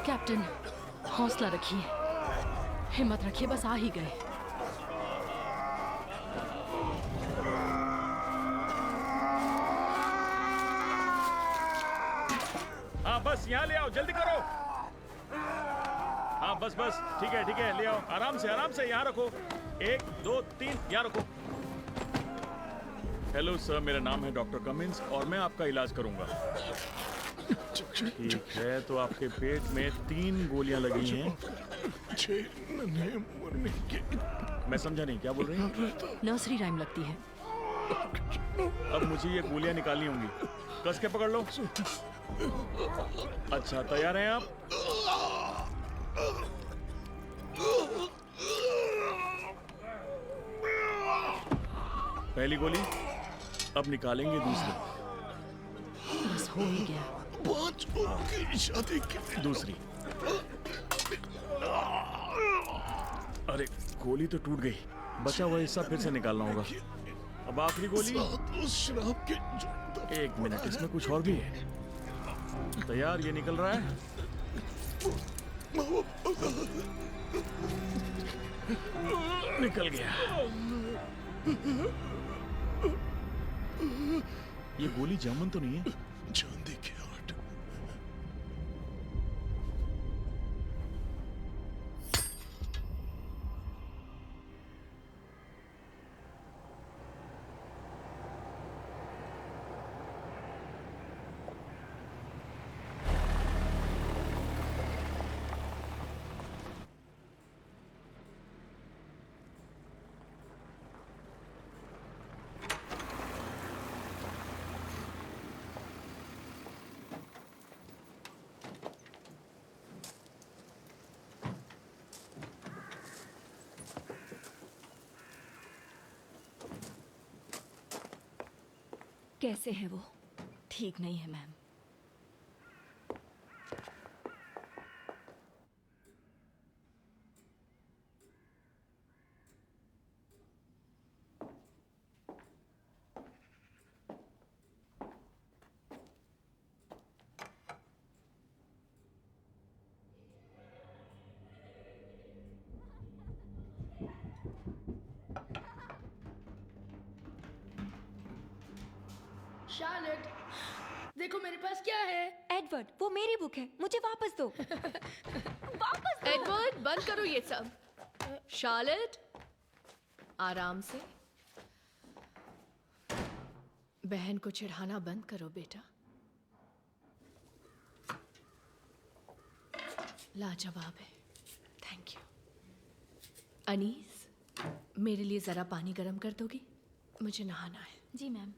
Captain, हौसला रखिए, हिम्मत रखिए, बस आ ही गए। हाँ बस यहाँ ले आओ, जल्दी करो। हाँ बस बस, ठीक है, ले आओ, आराम से यहाँ रखो। 1 2 3, यहाँ रखो। हेलो सर, मेरा नाम है डॉक्टर कमिंस और मैं आपका इलाज करूंगा। ठीक है, तो आपके पेट में 3 गोलियां लगी हैं। मैं समझा नहीं, क्या बोल रही हैं? नर्सरी राइम लगती है। अब मुझे ये गोलियां निकालनी होंगी। कस के पकड़ लो। अच्छा, तैयार हैं आप? पहली गोली, अब निकालेंगे दूसरी। बस हो ही गया। 5 की शादी की दूसरी। अरे गोली तो टूट गई, बचा हुआ हिस्सा फिर से निकालना होगा। अब आखिरी गोली। उस शराब के 1 मिनट, इसमें कुछ और भी है। तैयार, ये निकल रहा है। निकल गया। ये गोली जामुन तो नहीं है? चांदी की 8। कैसे है वो? ठीक नहीं है मैम। शार्लेट, देखो मेरे पास क्या है। एडवर्ड, वो मेरी बुक है, मुझे वापस दो। वापस दो। एडवर्ड, बंद करो ये सब। शार्लेट, आराम से। बहन को चिढ़ाना बंद करो बेटा। लाजवाब है, थैंक यू। अनीस, मेरे लिए जरा पानी गर्म कर दोगी? मुझे नहाना है। जी ma'am.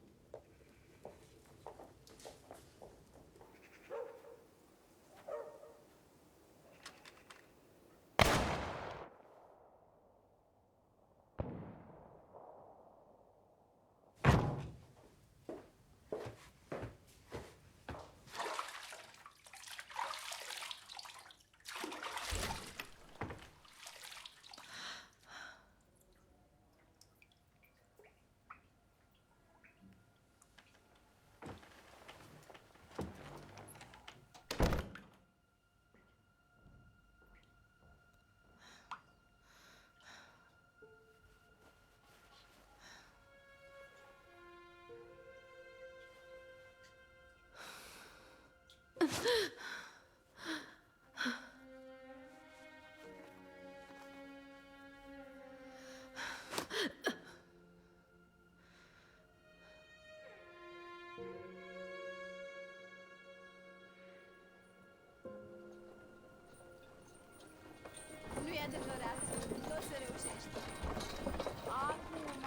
Nu e adevărat, nu o să reușești.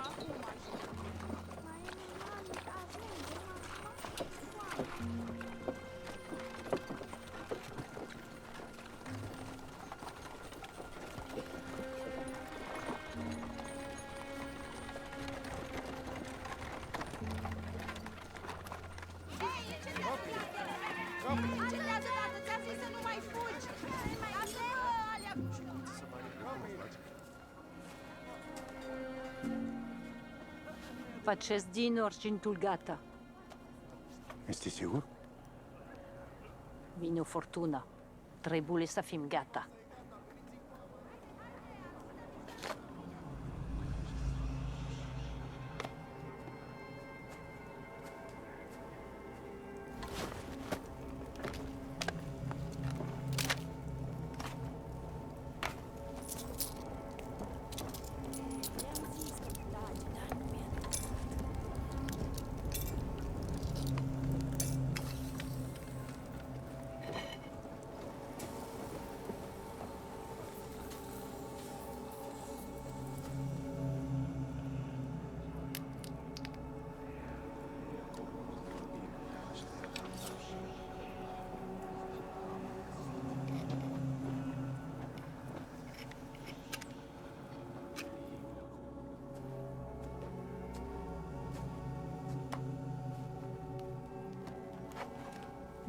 Acum așa. Mai e minunat, ajungem acum. Încetează odată, ți-am zis să nu mai fugi! Lasă alea cu școală! Facesc din oricintul gata. Este sigur? Vine o furtună. trebule să fim gata.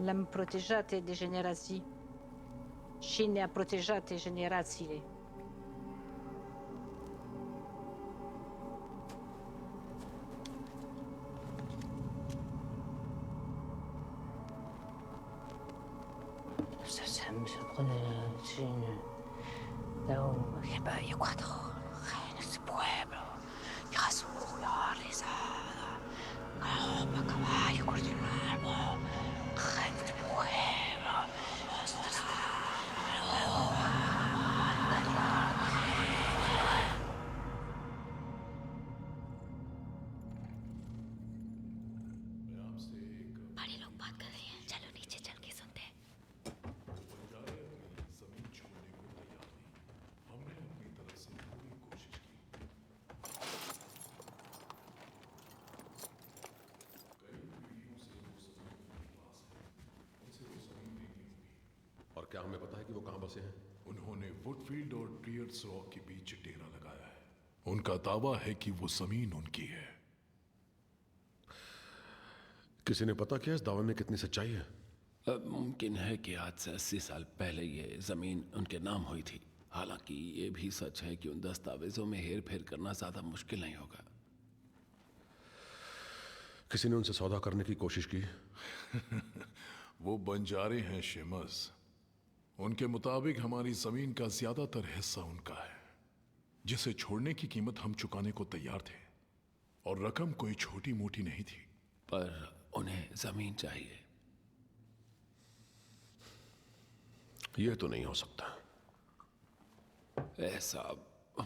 L-am protejat de generații și ne-a protejat generațiile. बड़े लोग बात कर रहे हैं, चलो नीचे चल के सुनते हैं। और क्या हमें पता है कि वो कहां बसे हैं? उन्होंने वुडफील्ड और ट्रियर्स रॉक के बीच डेरा लगाया है। उनका दावा है कि वो जमीन उनकी है। किसी ने पता किया इस दावे में कितनी सच्चाई है? मुमकिन है कि आज से 80 साल पहले ये जमीन उनके नाम हुई थी। हालांकि ये भी सच है कि उन दस्तावेजों में हेर फेर करना ज्यादा मुश्किल नहीं होगा। किसी ने उनसे सौदा करने की कोशिश की? वो बंजारे हैं शेमस। उनके मुताबिक हमारी जमीन का ज्यादातर हिस्सा उनका है, जिसे छोड़ने की कीमत हम चुकाने को तैयार थे, और रकम कोई छोटी मोटी नहीं थी। पर उन्हें जमीन चाहिए। यह तो नहीं हो सकता। ऐसा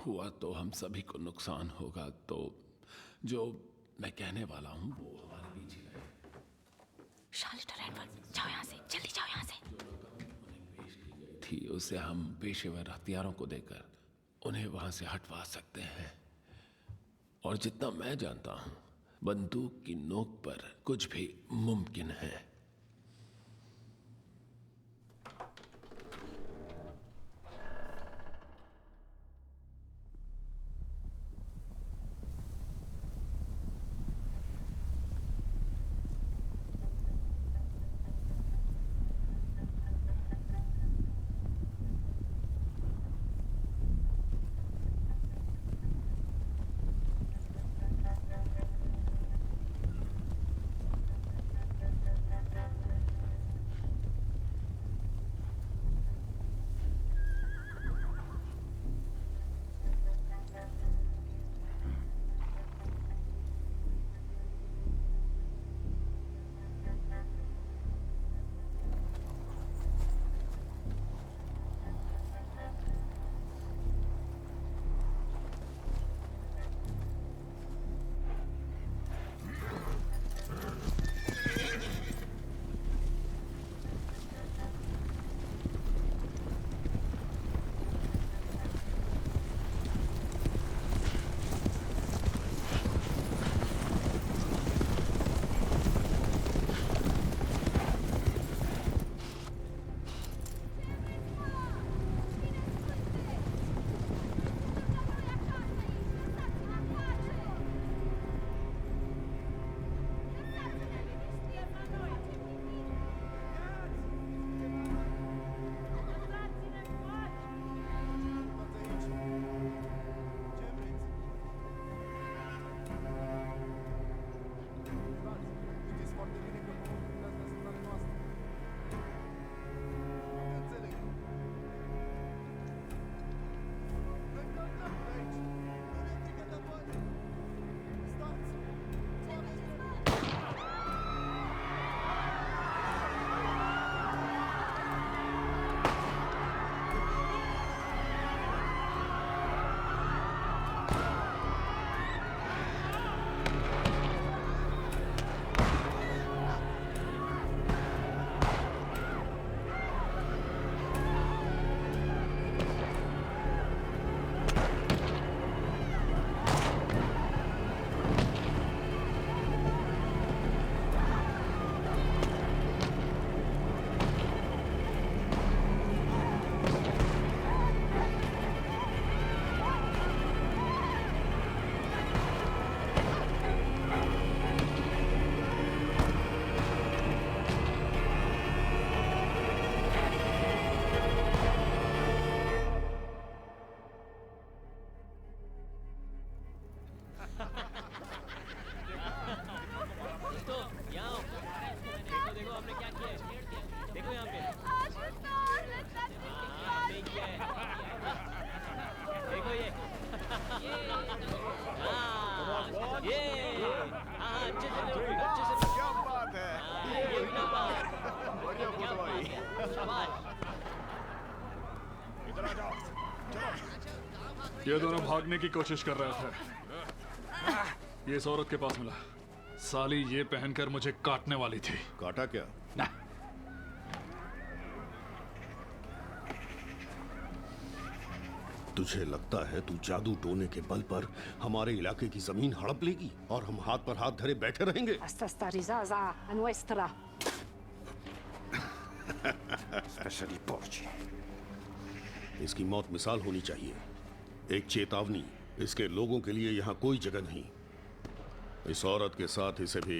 हुआ तो हम सभी को नुकसान होगा। तो जो मैं कहने वाला हूं वो हमारे बीच ही रहे। शार्लेट और एडवर्ड, जाओ यहाँ से, जल्दी जाओ यहाँ से। थी उसे हम पेशेवर हथियारों को देकर उन्हें वहां से हटवा सकते हैं। और जितना मैं जानता हूं, बंदूक की नोक पर कुछ भी मुमकिन है। ये दोनों भागने की कोशिश कर रहे थे। ये इस औरत के पास मिला। साली ये पहनकर मुझे काटने वाली थी। काटा क्या? ना। तुझे लगता है तू जादू टोने के बल पर हमारे इलाके की जमीन हड़प लेगी और हम हाथ पर हाथ धरे बैठे रहेंगे? Asta sta risasa a nuestra. Specially पोर्ची। इसकी मौत मिसाल होनी चाहिए, एक चेतावनी। इसके लोगों के लिए यहाँ कोई जगह नहीं। इस औरत के साथ इसे भी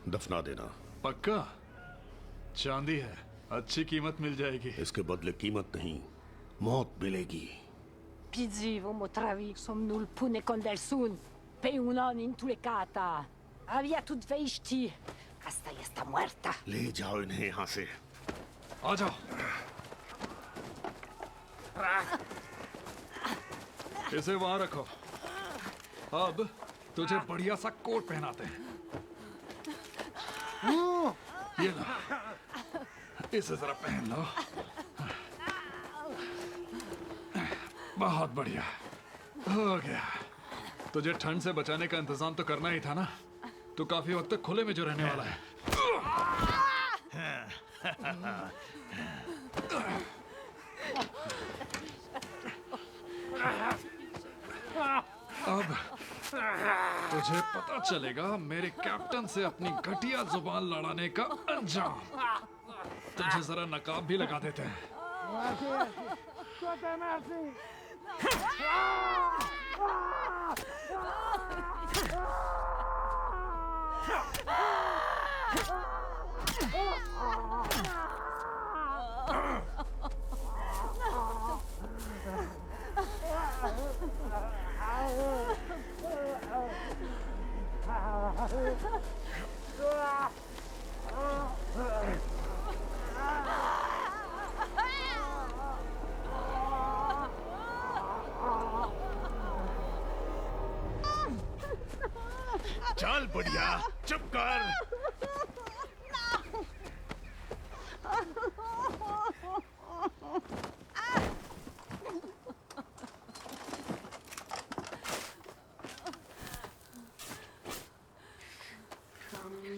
दफना देना। पक्का? चांदी है, अच्छी कीमत मिल जाएगी। इसके बदले कीमत नहीं, मौत मिलेगी। Pizzi, vomo travi, somnul pune condelsun. Pe unon intulecata. Avia tut veishti. Asta está muerta. ले जाओ इन्हें यहाँ से। आ जाओ। इसे वहां रखो। अब तुझे बढ़िया सा कोट पहनाते हैं। ये लो, इसे जरा पहन लो। बहुत बढ़िया, हो गया। तुझे ठंड से बचाने का इंतजाम तो करना ही था ना। तू काफी वक्त तक खुले में जो रहने वाला है। अब तुझे पता चलेगा मेरे कैप्टन से अपनी घटिया जुबान लड़ाने का अंजाम। तुझे जरा नकाब भी लगा देते हैं। चल बढ़िया, चुप कर।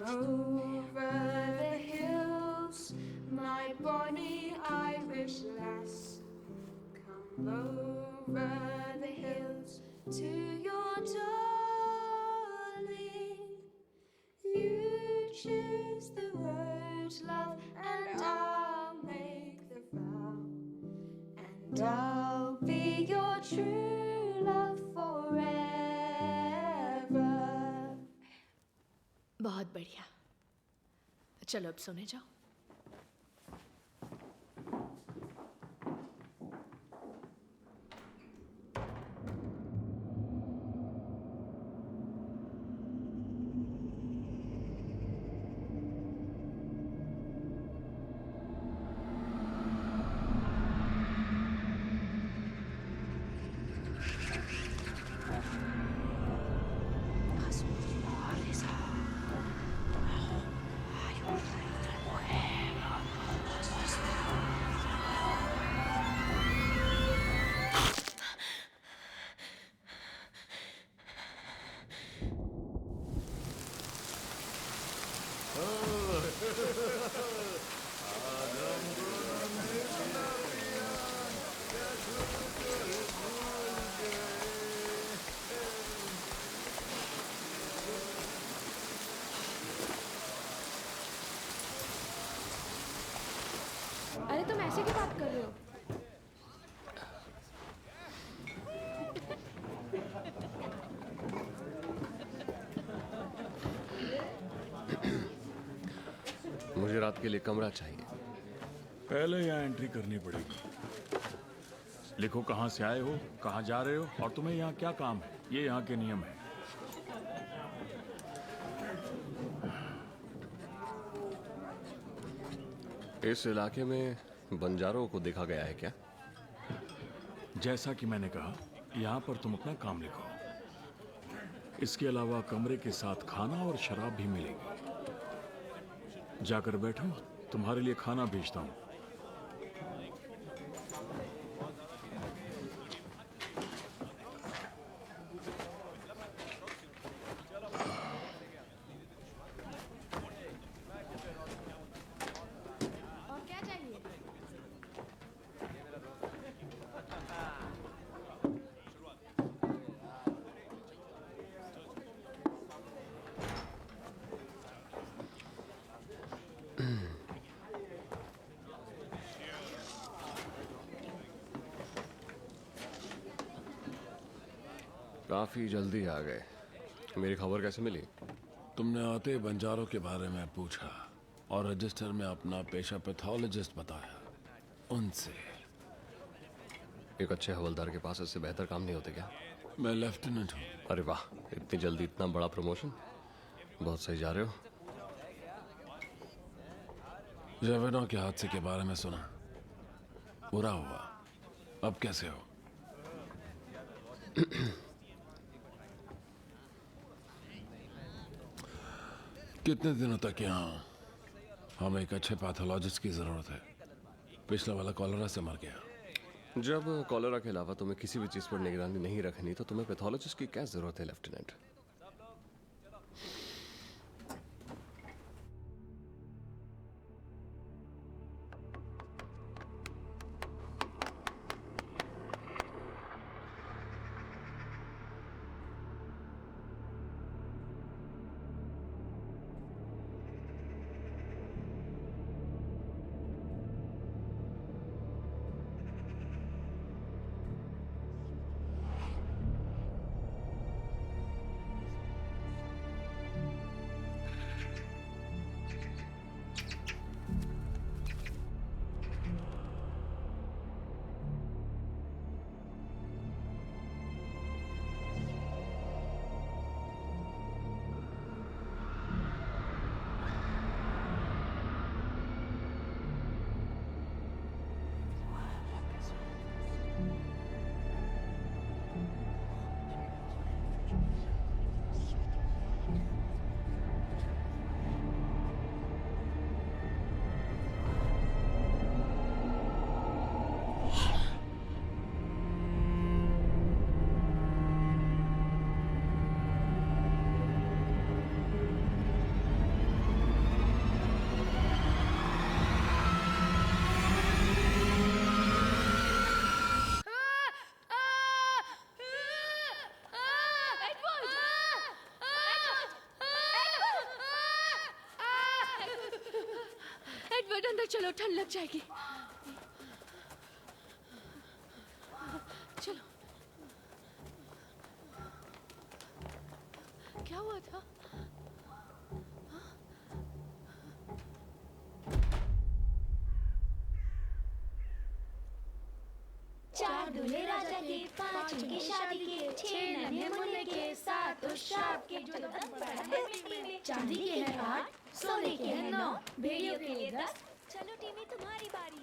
Over the hills, my bonny Irish lass. Come over the hills to your darling. You choose the road, love, and I'll make the vow. And I'll be your true love forever. बहुत बढ़िया। चलो अब सोने जाओ। अरे तुम ऐसे क्यों बात कर रहे हो? मुझे रात के लिए कमरा चाहिए। पहले यहाँ एंट्री करनी पड़ेगी। लिखो कहाँ से आए हो, कहाँ जा रहे हो और तुम्हें यहाँ क्या काम है। ये यहाँ के नियम है। इस इलाके में बंजारों को देखा गया है क्या? जैसा कि मैंने कहा, यहाँ पर तुम अपना काम लिखो। इसके अलावा कमरे के साथ खाना और शराब भी मिलेगी। जाकर बैठो, तुम्हारे लिए खाना भेजता हूँ। काफी जल्दी आ गए। मेरी खबर कैसे मिली? तुमने आते ही बंजारों के बारे में पूछा और रजिस्टर में अपना पेशा पैथोलॉजिस्ट बताया। उनसे एक अच्छे हवलदार के पास इससे बेहतर काम नहीं होते क्या? मैं लेफ्टिनेंट हूँ। अरे वाह, इतनी जल्दी इतना बड़ा प्रमोशन, बहुत सही जा रहे हो। जेवेनो के हादसे के बारे में सुना, बुरा हुआ। अब कैसे हो? कितने दिनों तक यहाँ? हमें एक अच्छे पैथोलॉजिस्ट की जरूरत है। पिछला वाला कॉलेरा से मर गया। जब कॉलेरा के अलावा तुम्हें किसी भी चीज पर निगरानी नहीं रखनी तो तुम्हें पैथोलॉजिस्ट की क्या जरूरत है लेफ्टिनेंट? एडवर्ड अंदर चलो, ठंड लग जाएगी। चलो। क्या हुआ था? चार दूल्हे राजा के, पांच उनकी शादी के, छह नन्हे मुन्ने के, सात उस शाप के जो मिट्टी में। चांदी के हैं 8, सोने के हैं 9, भेड़ियों के लिए 10। चलो टीवी, तुम्हारी बारी।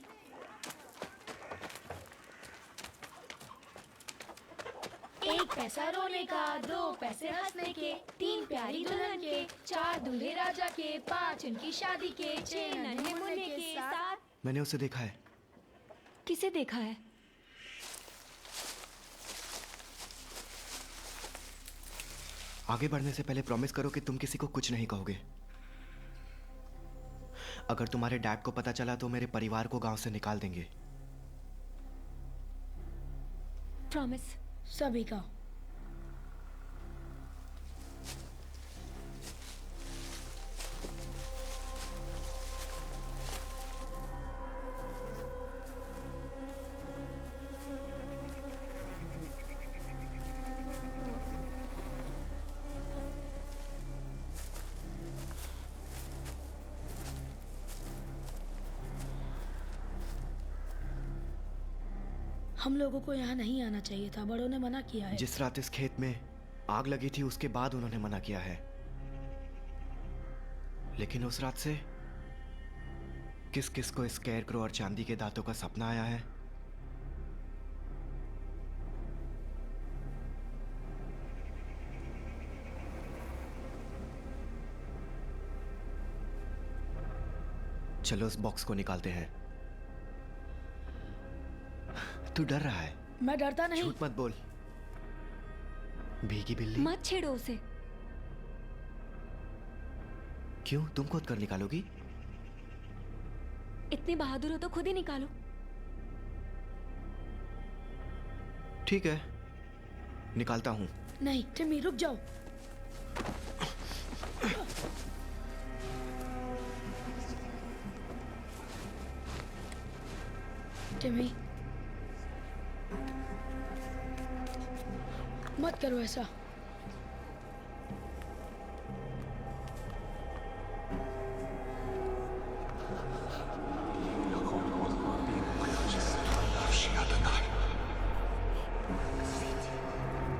एक पैसा रोने का, 2 पैसे हंसने के, 3 प्यारी दुल्हन के, 4 दूल्हे राजा के, 5 उनकी शादी के, 6 नन्हे मुन्ने के, 7। मैंने उसे देखा है। किसे देखा है? आगे बढ़ने से पहले प्रॉमिस करो कि तुम किसी को कुछ नहीं कहोगे। अगर तुम्हारे डैड को पता चला तो मेरे परिवार को गांव से निकाल देंगे। प्रॉमिस। सभी का। हम लोगों को यहाँ नहीं आना चाहिए था, बड़ों ने मना किया है। जिस रात इस खेत में आग लगी थी उसके बाद उन्होंने मना किया है, लेकिन उस रात से किस किस को स्केयरक्रो और चांदी के दांतों का सपना आया है? चलो उस बॉक्स को निकालते हैं। तू डर रहा है? मैं डरता नहीं। झूठ मत बोल। भीगी बिल्ली। मत छेड़ो उसे। क्यों, तुम खुद कर निकालोगी? इतनी बहादुर हो तो खुद ही निकालो। ठीक है, निकालता हूं। नहीं टिमी, रुक जाओ। टिमी, मत करो ऐसा।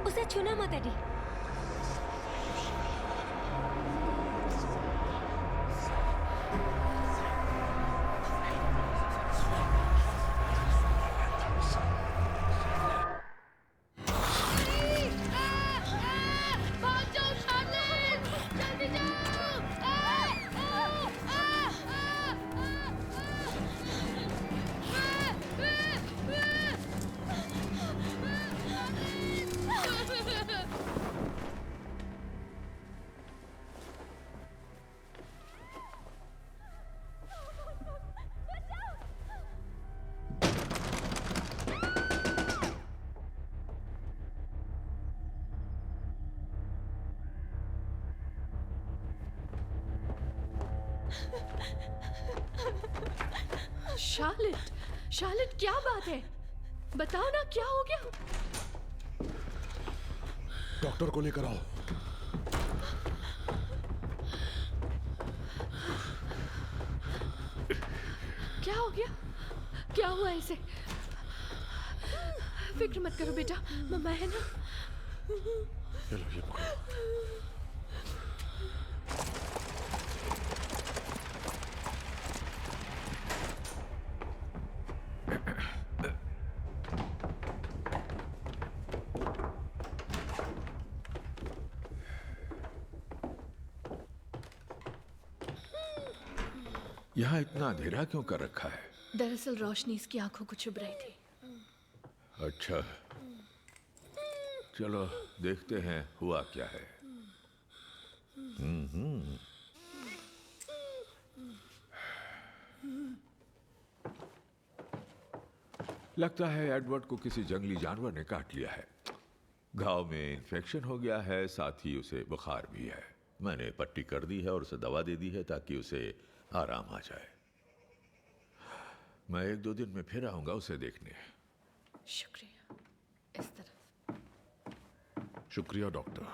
उसे छूना मत एडी। शार्लेट, शार्लेट क्या बात है? बताओ ना क्या हो गया? डॉक्टर को लेकर आओ। क्या हो गया? क्या हुआ इसे? फिक्र मत करो बेटा, मम्मा है ना। चलो ये पकड़ो। यहाँ इतना अंधेरा क्यों कर रखा है? दरअसल रोशनी इसकी आंखों को चुभ रही थी। अच्छा, चलो देखते हैं हुआ क्या है। लगता है एडवर्ड को किसी जंगली जानवर ने काट लिया है। घाव में इन्फेक्शन हो गया है, साथ ही उसे बुखार भी है। मैंने पट्टी कर दी है और उसे दवा दे दी है ताकि उसे आराम आ जाए। मैं 1-2 दिन में फिर आऊंगा उसे देखने। शुक्रिया। इस तरफ। शुक्रिया डॉक्टर।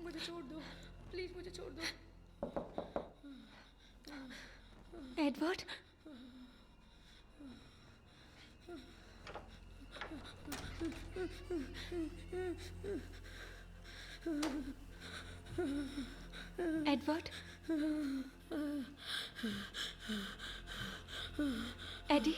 मुझे छोड़ दो, प्लीज मुझे छोड़ दो। एडवर्ड, एडवर्ड, एडी,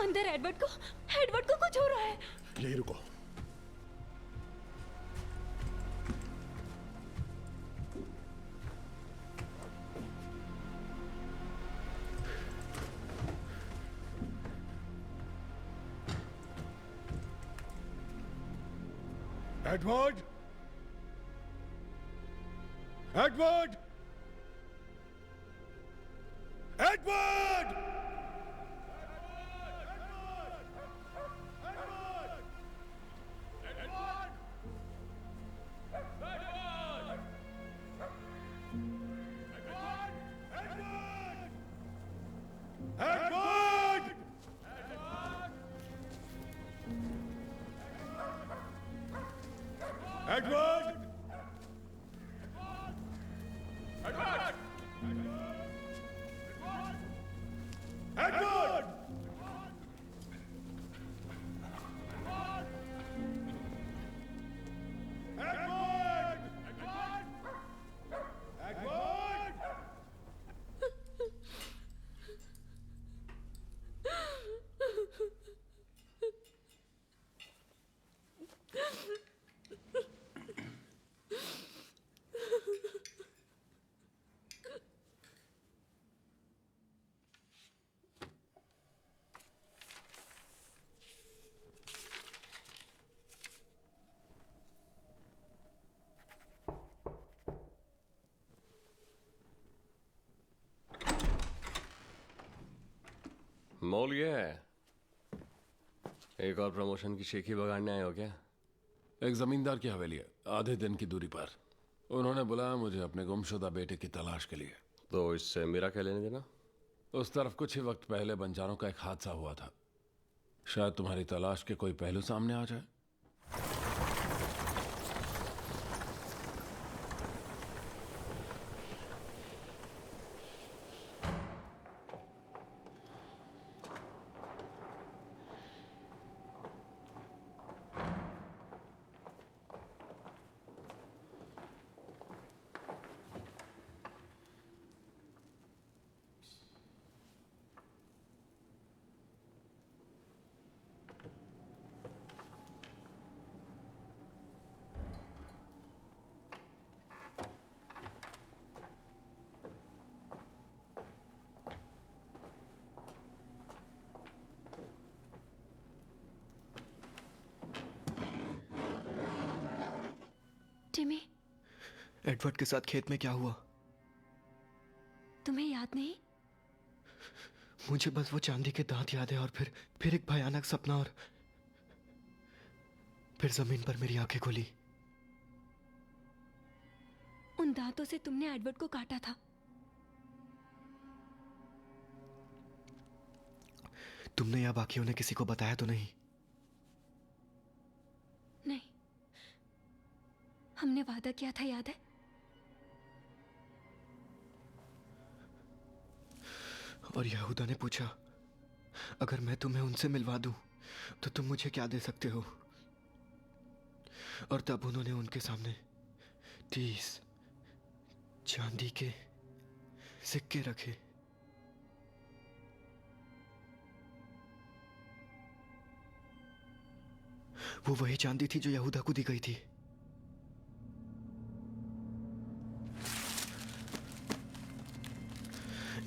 अंदर एडवर्ड को कुछ हो रहा है। यही रुको। Edward! Edward! Edward! Edward! Edward! मोल ये है। एक और प्रमोशन की शेखी बगाड़ने आए हो क्या? एक जमींदार की हवेली है, आधे दिन की दूरी पर। उन्होंने बुलाया मुझे अपने गुमशुदा बेटे की तलाश के लिए। तो इससे मेरा क्या लेने देना? उस तरफ कुछ ही वक्त पहले बंजारों का एक हादसा हुआ था। शायद तुम्हारी तलाश के कोई पहलू सामने आ जाए। टिमी, एडवर्ड के साथ खेत में क्या हुआ? तुम्हें याद नहीं? मुझे बस वो चांदी के दांत याद है और फिर एक भयानक सपना और फिर जमीन पर मेरी आंखें खुली। उन दांतों से तुमने एडवर्ड को काटा था। तुमने या बाकियों ने किसी को बताया तो नहीं? नहीं, हमने वादा किया था, याद है? और यहूदा ने पूछा, अगर मैं तुम्हें उनसे मिलवा दूं तो तुम मुझे क्या दे सकते हो? और तब उन्होंने उनके सामने 30 चांदी के सिक्के रखे। वो वही चांदी थी जो यहूदा को दी गई थी।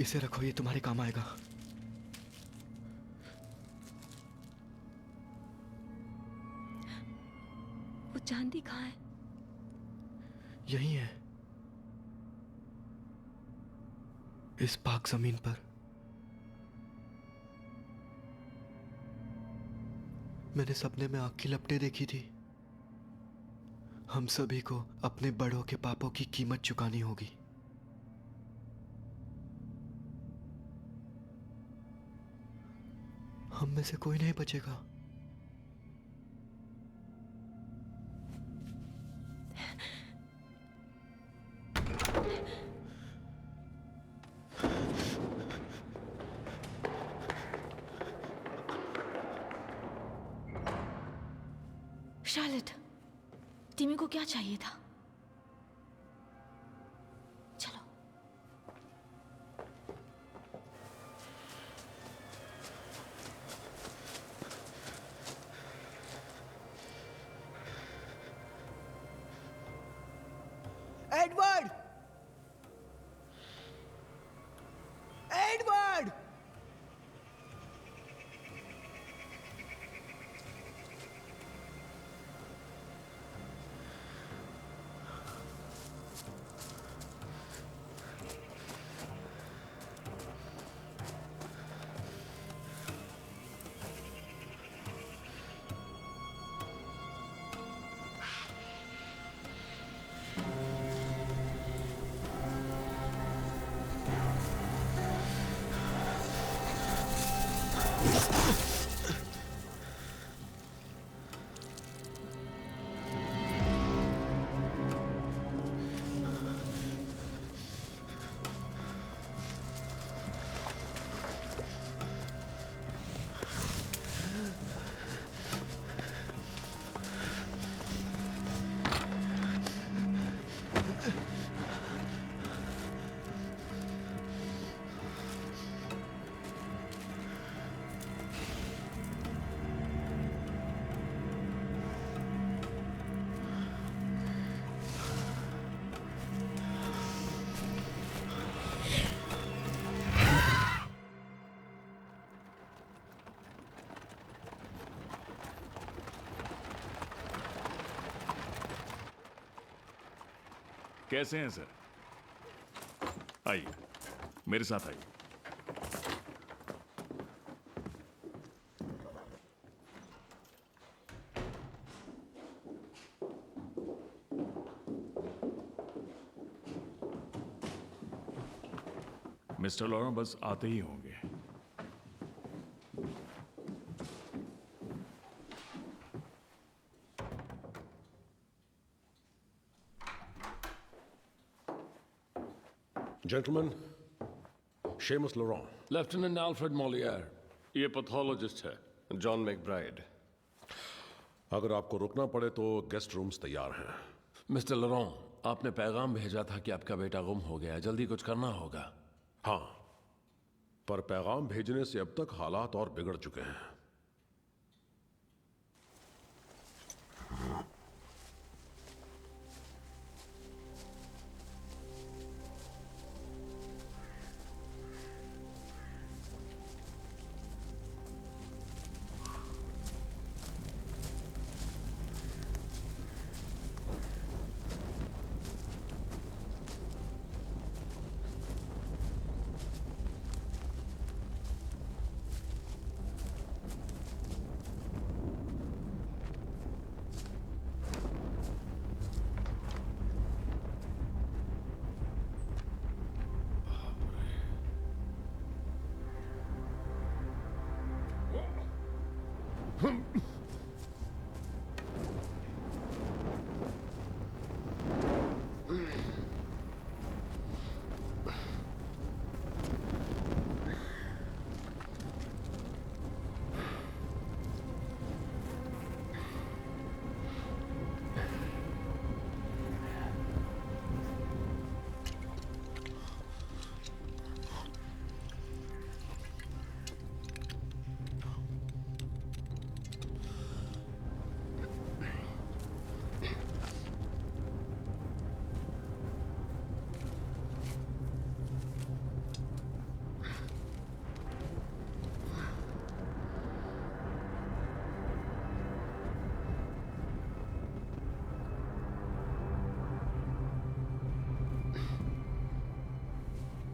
इसे रखो, ये तुम्हारे काम आएगा। वो चांदी कहाँ है? यही है, इस पाक जमीन पर। मैंने सपने में आग की लपटें देखी थी। हम सभी को अपने बड़ों के पापों की कीमत चुकानी होगी। हम में से कोई नहीं बचेगा। शार्लेट, टिमी को क्या चाहिए था? चलो। एडवर्ड! एडवर्ड! कैसे हैं सर? आइए, मेरे साथ आइए। मिस्टर लॉरेंस बस आते ही होंगे। Gentlemen, Seamus Laurent. Lieutenant Alfred Molière, ये पैथोलॉजिस्ट है जॉन मैकब्राइड। अगर आपको रुकना पड़े तो गेस्ट रूम्स तैयार हैं। मिस्टर लॉरेंट, आपने पैगाम भेजा था कि आपका बेटा गुम हो गया है, जल्दी कुछ करना होगा। हाँ, पर पैगाम भेजने से अब तक हालात और बिगड़ चुके हैं।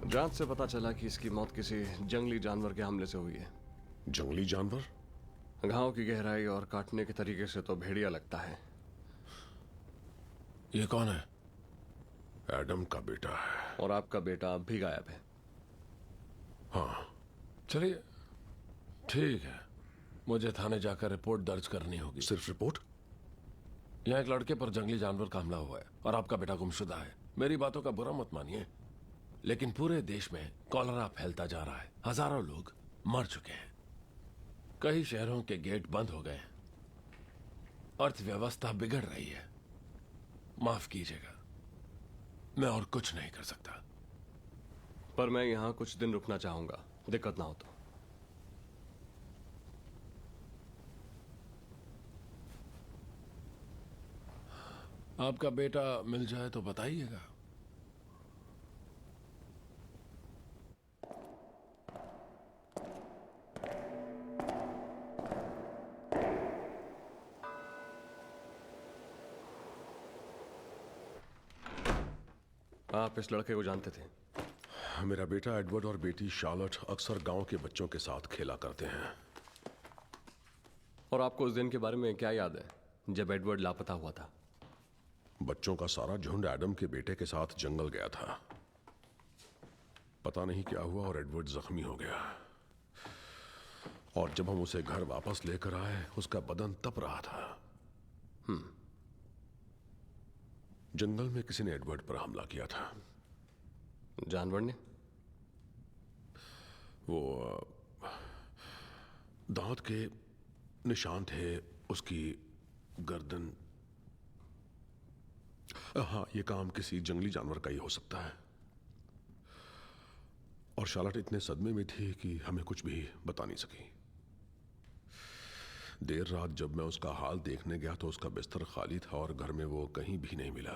जांच से पता चला कि इसकी मौत किसी जंगली जानवर के हमले से हुई है। जंगली जानवर? घाव की गहराई और काटने के तरीके से तो भेड़िया लगता है। ये कौन है? एडम का बेटा है। और आपका बेटा अब भी गायब है। हाँ। चलिए, ठीक है, मुझे थाने जाकर रिपोर्ट दर्ज करनी होगी। सिर्फ रिपोर्ट? यहाँ एक लड़के पर जंगली जानवर का हमला हुआ है और आपका बेटा गुमशुदा है। मेरी बातों का बुरा मत मानिए, लेकिन पूरे देश में कॉलरा फैलता जा रहा है। हजारों लोग मर चुके हैं। कई शहरों के गेट बंद हो गए हैं। अर्थव्यवस्था बिगड़ रही है। माफ कीजिएगा, मैं और कुछ नहीं कर सकता। पर मैं यहाँ कुछ दिन रुकना चाहूंगा, दिक्कत ना हो तो। आपका बेटा मिल जाए तो बताइएगा। आप इस लड़के को जानते थे? मेरा बेटा एडवर्ड और बेटी शार्लट अक्सर गांव के बच्चों के साथ खेला करते हैं। और आपको उस दिन के बारे में क्या याद है जब एडवर्ड लापता हुआ था? बच्चों का सारा झुंड एडम के बेटे के साथ जंगल गया था। पता नहीं क्या हुआ और एडवर्ड जख्मी हो गया। और जब हम उसे घर वापस लेकर आए, उसका बदन तप रहा था। जंगल में किसी ने एडवर्ड पर हमला किया था। जानवर ने? वो दांत के निशान थे उसकी गर्दन। हाँ, ये काम किसी जंगली जानवर का ही हो सकता है। और शार्लेट इतने सदमे में थी कि हमें कुछ भी बता नहीं सकी। देर रात जब मैं उसका हाल देखने गया तो उसका बिस्तर खाली था और घर में वो कहीं भी नहीं मिला।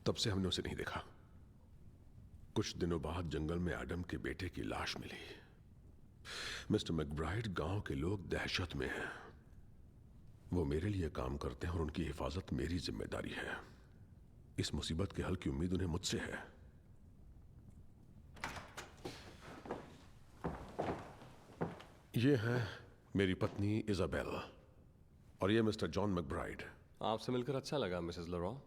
तब से हमने उसे नहीं देखा। कुछ दिनों बाद जंगल में एडम के बेटे की लाश मिली। मिस्टर मैकब्राइड, गांव के लोग दहशत में हैं। वो मेरे लिए काम करते हैं और उनकी हिफाजत मेरी जिम्मेदारी है। इस मुसीबत के हल की उम्मीद उन्हें मुझसे है। ये है मेरी पत्नी इजाबेल और ये मिस्टर जॉन मैकब्राइड। आपसे मिलकर अच्छा लगा मिसेस लॉरें।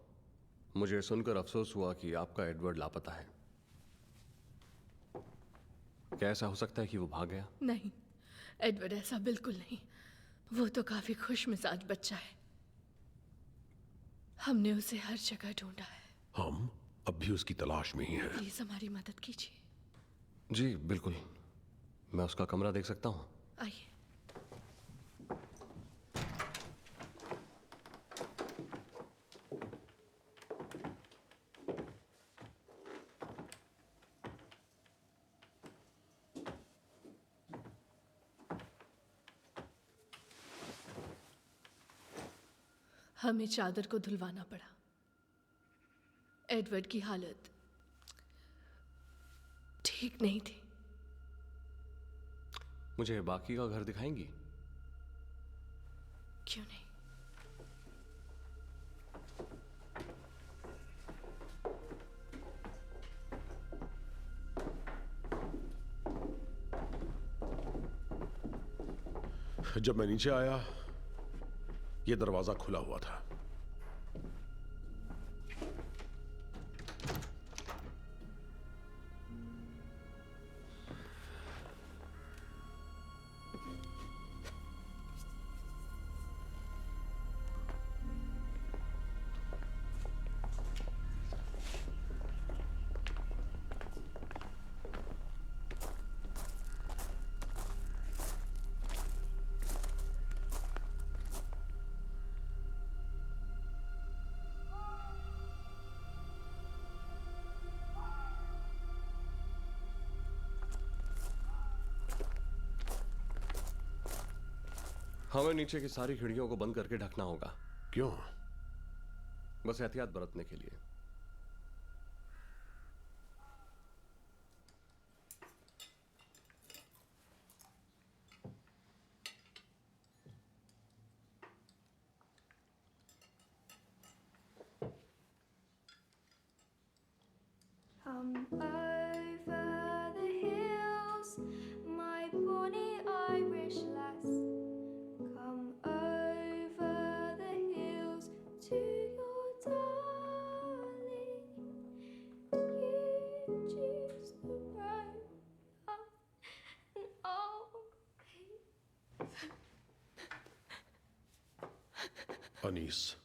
मुझे सुनकर अफसोस हुआ कि आपका एडवर्ड लापता है। क्या ऐसा हो सकता है कि वो भाग गया? नहीं, एडवर्ड ऐसा बिल्कुल नहीं। वो तो काफी खुश मिजाज बच्चा है। हमने उसे हर जगह ढूंढा है। हम अब भी उसकी तलाश में ही हैं। प्लीज हमारी मदद कीजिए। जी बिल्कुल, मैं उसका कमरा देख सकता हूँ? आइए। हमें चादर को धुलवाना पड़ा। एडवर्ड की हालत ठीक नहीं थी। मुझे बाकी का घर दिखाएंगी? क्यों नहीं? जब मैं नीचे आया, यह दरवाजा खुला हुआ था। हमें नीचे की सारी खिड़कियों को बंद करके ढकना होगा। क्यों? बस एहतियात बरतने के लिए। अनीस,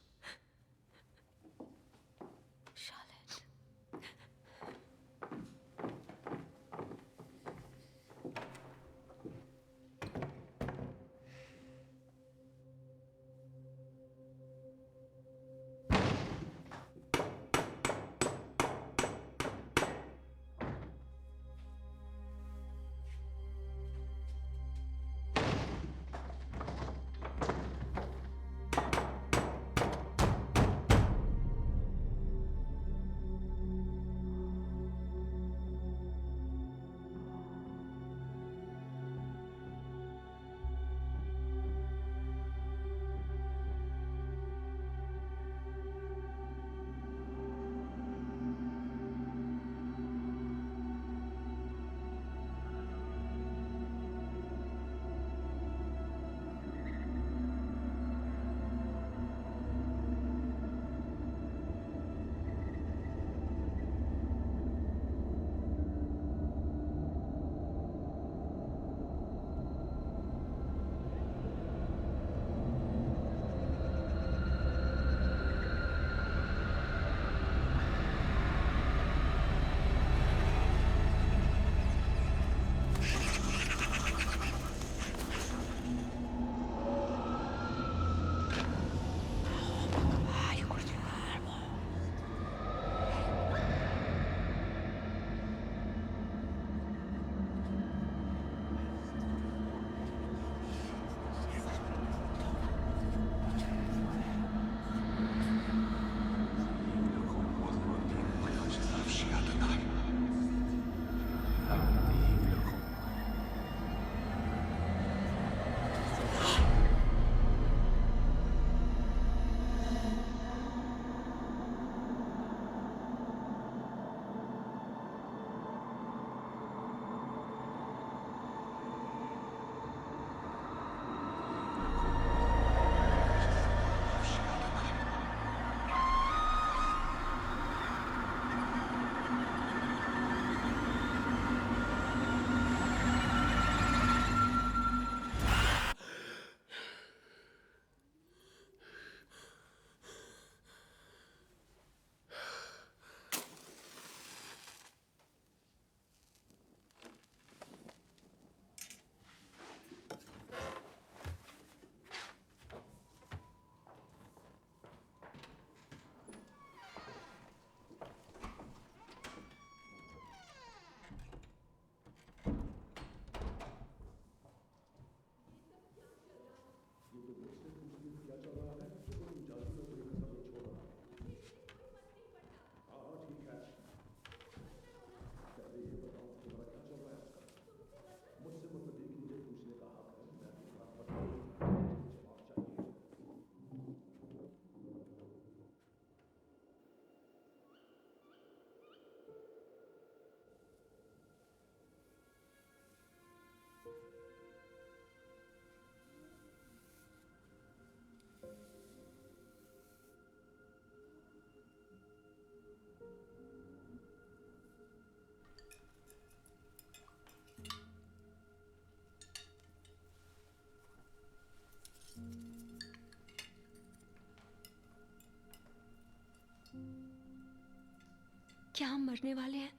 क्या हम मरने वाले हैं?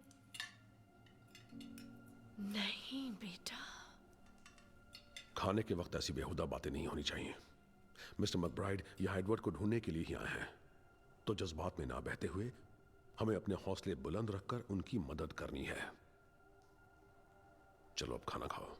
नहीं बेटा। खाने के वक्त ऐसी बेहुदा बातें नहीं होनी चाहिए। मिस्टर मैकब्राइड यहाँ एडवर्ड को ढूंढने के लिए ही आए हैं, तो जज्बात में ना बहते हुए हमें अपने हौसले बुलंद रखकर उनकी मदद करनी है। चलो अब खाना खाओ।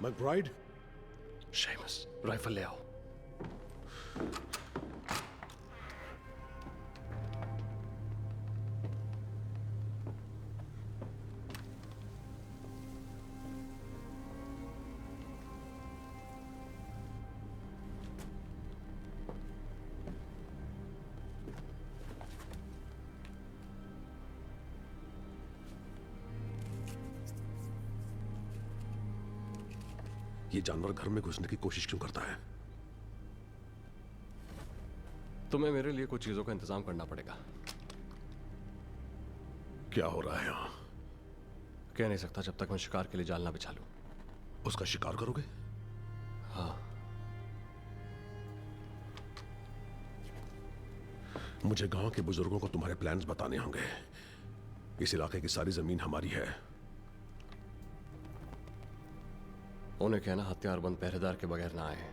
मैकब्राइड, शेमस, राइफल ले आओ। ये जानवर घर में घुसने की कोशिश क्यों करता है? तुम्हें मेरे लिए कुछ चीजों का इंतजाम करना पड़ेगा। क्या हो रहा है यहाँ? कह नहीं सकता जब तक मैं शिकार के लिए जाल ना बिछा लूं। उसका शिकार करोगे? हाँ। मुझे गांव के बुजुर्गों को तुम्हारे प्लान्स बताने होंगे। इस इलाके की सारी जमीन हमारी है। उन्हें कहना हथियारबंद पहरेदार के बगैर ना आए।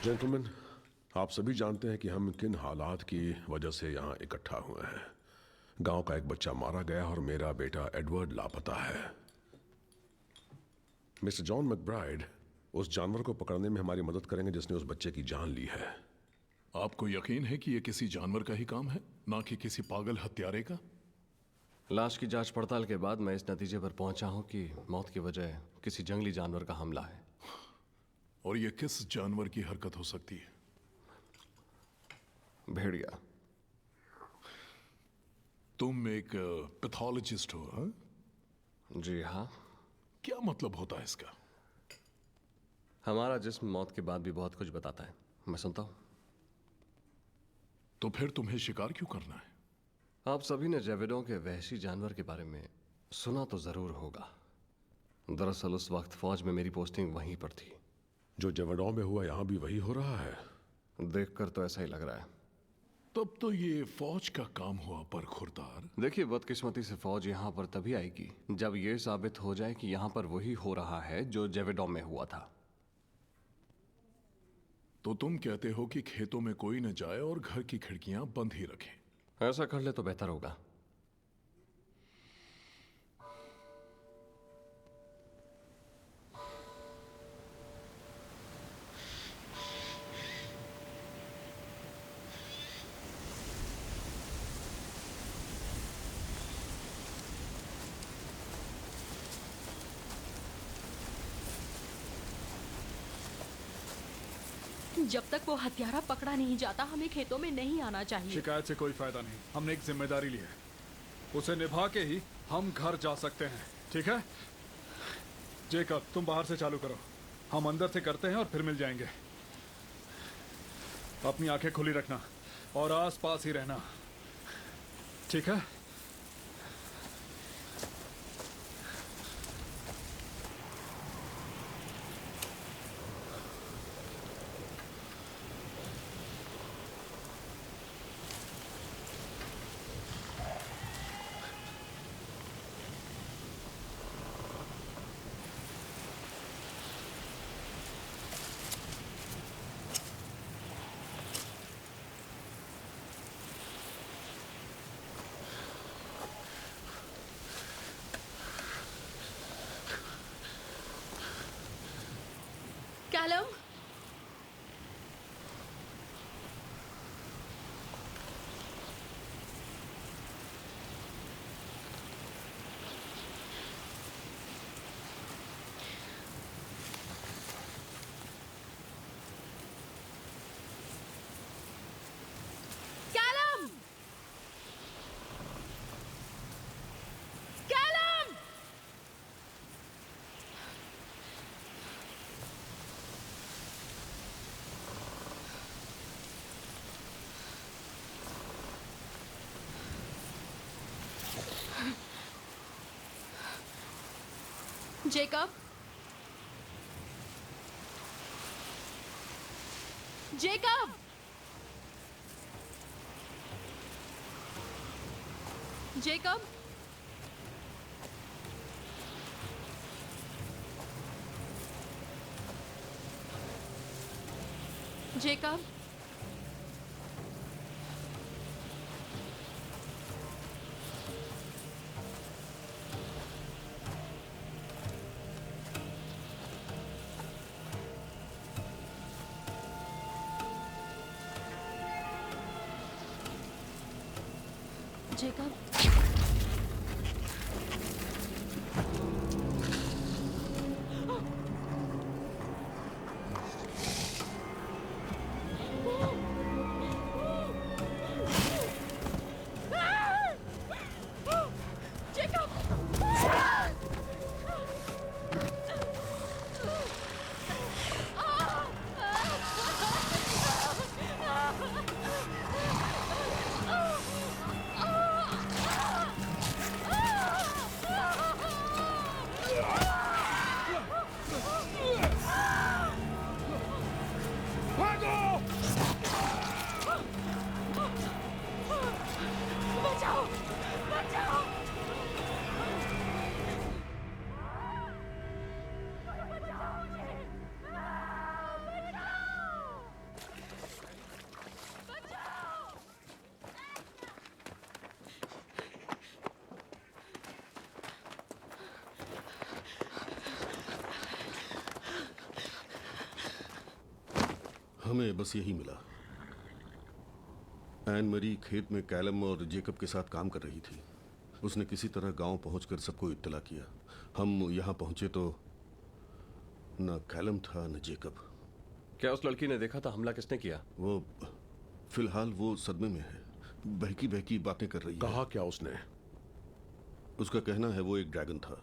जेंटलमैन, आप सभी जानते हैं कि हम किन हालात की वजह से यहाँ इकट्ठा हुए हैं। गांव का एक बच्चा मारा गया और मेरा बेटा एडवर्ड लापता है। मिस्टर जॉन मैकब्राइड उस जानवर को पकड़ने में हमारी मदद करेंगे जिसने उस बच्चे की जान ली है। आपको यकीन है कि यह किसी जानवर का ही काम है, ना कि किसी पागल हत्यारे का? लाश की जांच पड़ताल के बाद मैं इस नतीजे पर पहुंचा हूं कि मौत की वजह किसी जंगली जानवर का हमला है। और यह किस जानवर की हरकत हो सकती है? भेड़िया। तुम एक पैथोलॉजिस्ट हो? हाँ? जी हाँ। क्या मतलब होता है इसका? हमारा जिस्म मौत के बाद भी बहुत कुछ बताता है। मैं सुनता हूं। तो फिर तुम्हें शिकार क्यों करना है? आप सभी ने जेविडों के वहशी जानवर के बारे में सुना तो जरूर होगा। दरअसल उस वक्त फौज में मेरी पोस्टिंग वहीं पर थी। जो जेविडों में हुआ यहां भी वही हो रहा है? देखकर तो ऐसा ही लग रहा है। तब तो ये फौज का काम हुआ पर खुरदार। देखिए, बदकिस्मती से फौज यहाँ पर तभी आएगी जब ये साबित हो जाए कि यहाँ पर वही हो रहा है जो जेवेडॉम में हुआ था। तो तुम कहते हो कि खेतों में कोई न जाए और घर की खिड़कियां बंद ही रखें। ऐसा कर ले तो बेहतर होगा। जब तक वो हत्यारा पकड़ा नहीं जाता हमें खेतों में नहीं आना चाहिए। शिकायत से कोई फायदा नहीं, हमने एक जिम्मेदारी ली है, उसे निभा के ही हम घर जा सकते हैं। ठीक है जेकब, तुम बाहर से चालू करो, हम अंदर से करते हैं और फिर मिल जाएंगे। अपनी आंखें खुली रखना और आस पास ही रहना, ठीक है? Callum, Callum, Callum! Jacob, Jacob, Jacob, Jacob, Jacob, बचाओ, बचाओ! हमें बस यही मिला। एन मरी खेत में कैलम और जेकब के साथ काम कर रही थी। उसने किसी तरह गांव पहुंचकर सबको इत्तला किया। हम यहां पहुंचे तो न कैलम था न जेकब। क्या उस लड़की ने देखा था हमला किसने किया? वो फिलहाल वो सदमे में है, बहकी बहकी बातें कर रही है। कहा क्या उसने? उसका कहना है वो एक ड्रैगन था।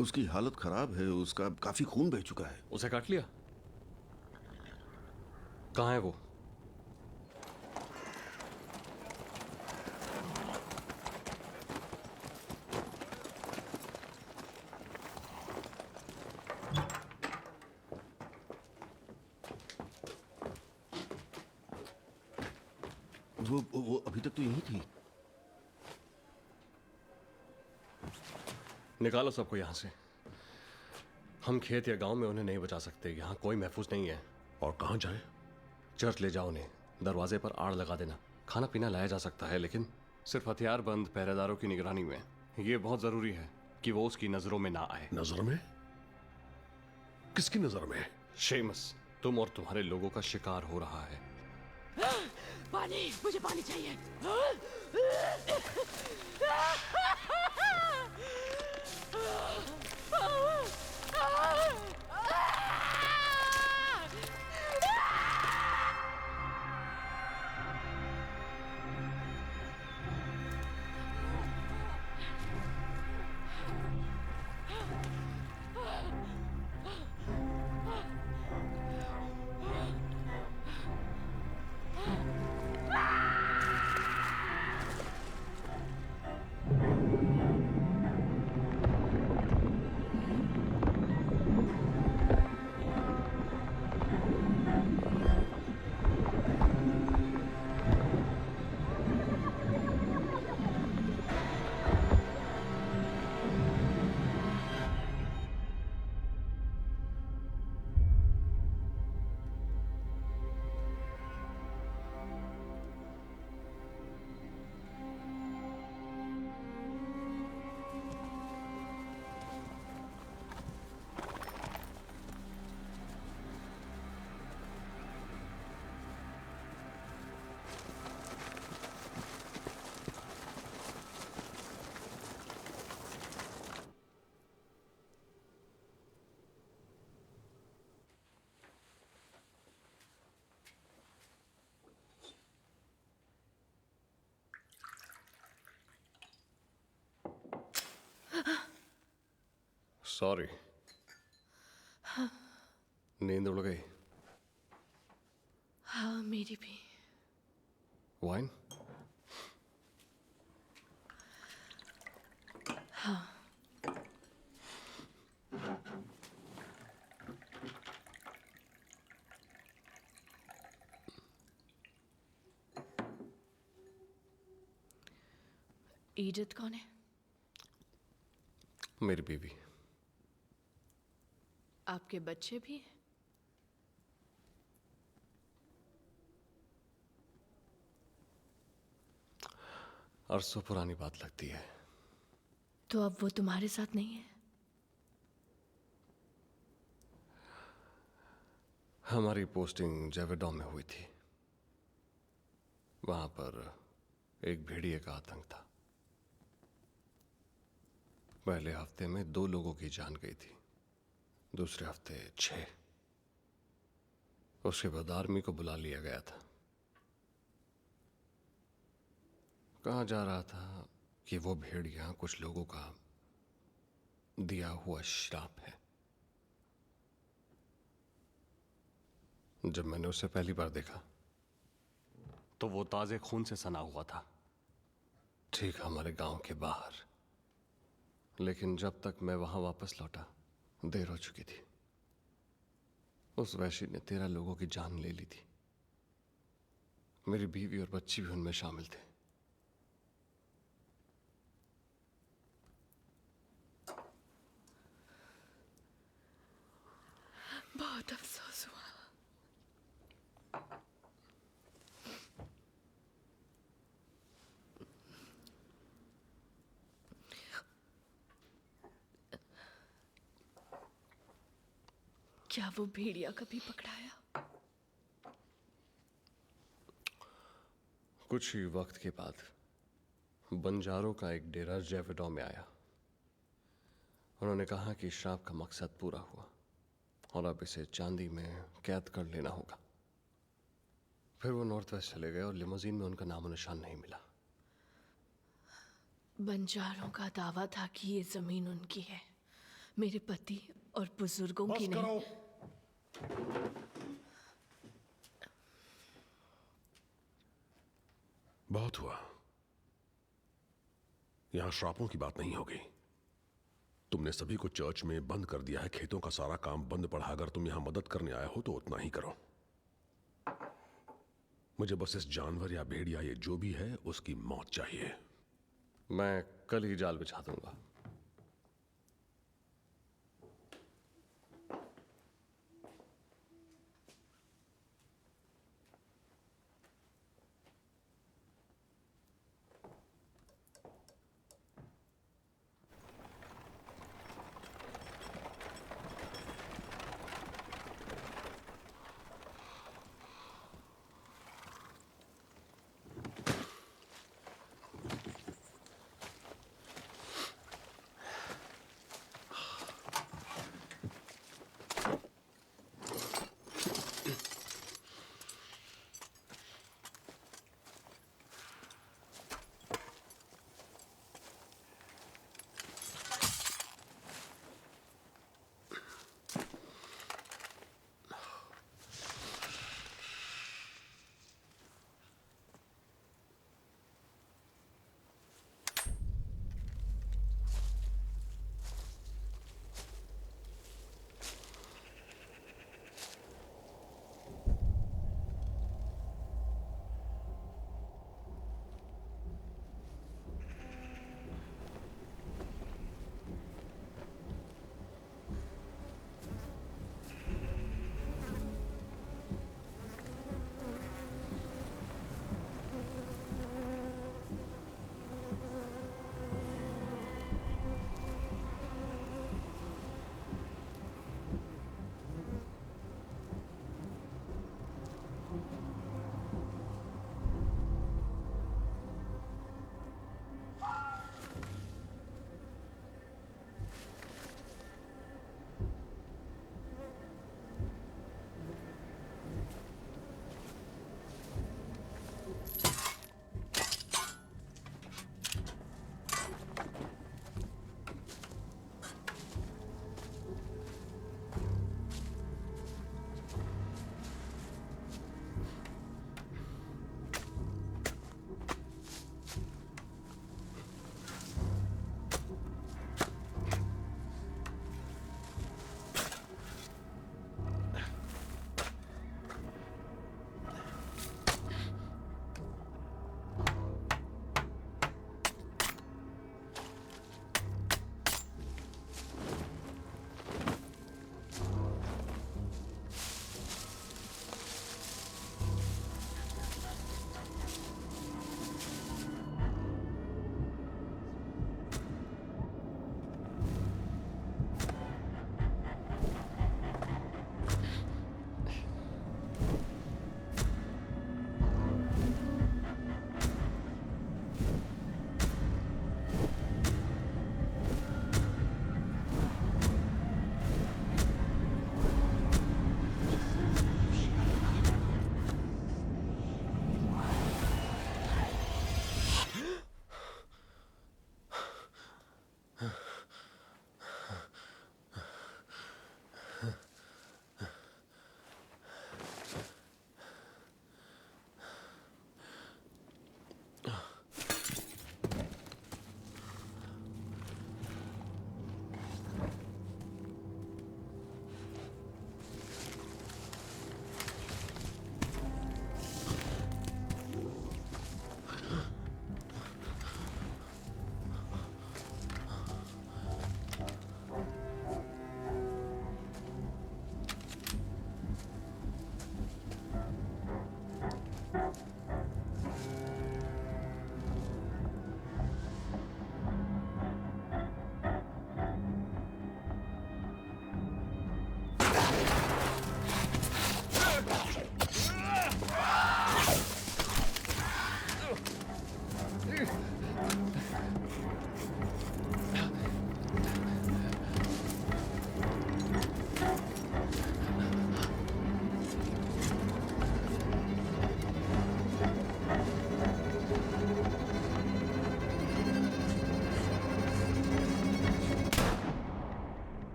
उसकी हालत खराब है, उसका काफी खून बह चुका है। उसे काट लिया? कहाँ है वो? वो अभी तक तो यही थी। निकालो सबको यहाँ से। हम खेत या गांव में उन्हें नहीं बचा सकते। यहाँ कोई महफूज नहीं है। और कहाँ जाए? चर्च ले जाओ उन्हें। दरवाजे पर आड़ लगा देना। खाना पीना लाया जा सकता है, लेकिन सिर्फ हथियारबंद पहरेदारों की निगरानी में। ये बहुत जरूरी है कि वो उसकी नजरों में ना आए। नजर में? किसकी नजर में? शेमस, तुम और तुम्हारे लोगों का शिकार हो रहा है। पानी, मुझे पानी चाहिए। सॉरी। नींद उड़ गई? हाँ, मेरी भी। वाइन? हाँ। ईडिथ कौन है? मेरी बीवी। आपके बच्चे भी? अरसों पुरानी बात लगती है। तो अब वो तुम्हारे साथ नहीं है? हमारी पोस्टिंग जेवेडॉ में हुई थी। वहां पर एक भेड़िए का आतंक था। पहले हफ्ते में 2 लोगों की जान गई थी, दूसरे हफ्ते 6। उसके बाद आर्मी को बुला लिया गया था। कहा जा रहा था कि वो भेड़िया कुछ लोगों का दिया हुआ श्राप है। जब मैंने उसे पहली बार देखा तो वो ताजे खून से सना हुआ था, ठीक हमारे गांव के बाहर। लेकिन जब तक मैं वहां वापस लौटा देर हो चुकी थी। उस वैशी ने 13 लोगों की जान ले ली थी। मेरी बीवी और बच्ची भी उनमें शामिल थे। बहुत अफसोस हुआ। क्या वो भेड़िया कभी पकड़ाया? कुछ ही वक्त के बाद बंजारों का एक डेरा जेवेडॉ में आया। उन्होंने कहा कि श्राप का मकसद पूरा हुआ और अब इसे चांदी में कैद कर लेना होगा। फिर वो नॉर्थ वेस्ट चले गए और लिमोजीन में उनका नामो निशान नहीं मिला। बंजारों का दावा था कि ये जमीन उनकी है, मेरे पति और बुजुर्गों की नहीं। बहुत हुआ। यहां श्रापों की बात नहीं होगी। तुमने सभी को चर्च में बंद कर दिया है। खेतों का सारा काम बंद पड़ा। अगर तुम यहां मदद करने आए हो तो उतना ही करो। मुझे बस इस जानवर या भेड़िया ये जो भी है उसकी मौत चाहिए। मैं कल ही जाल बिछा दूंगा।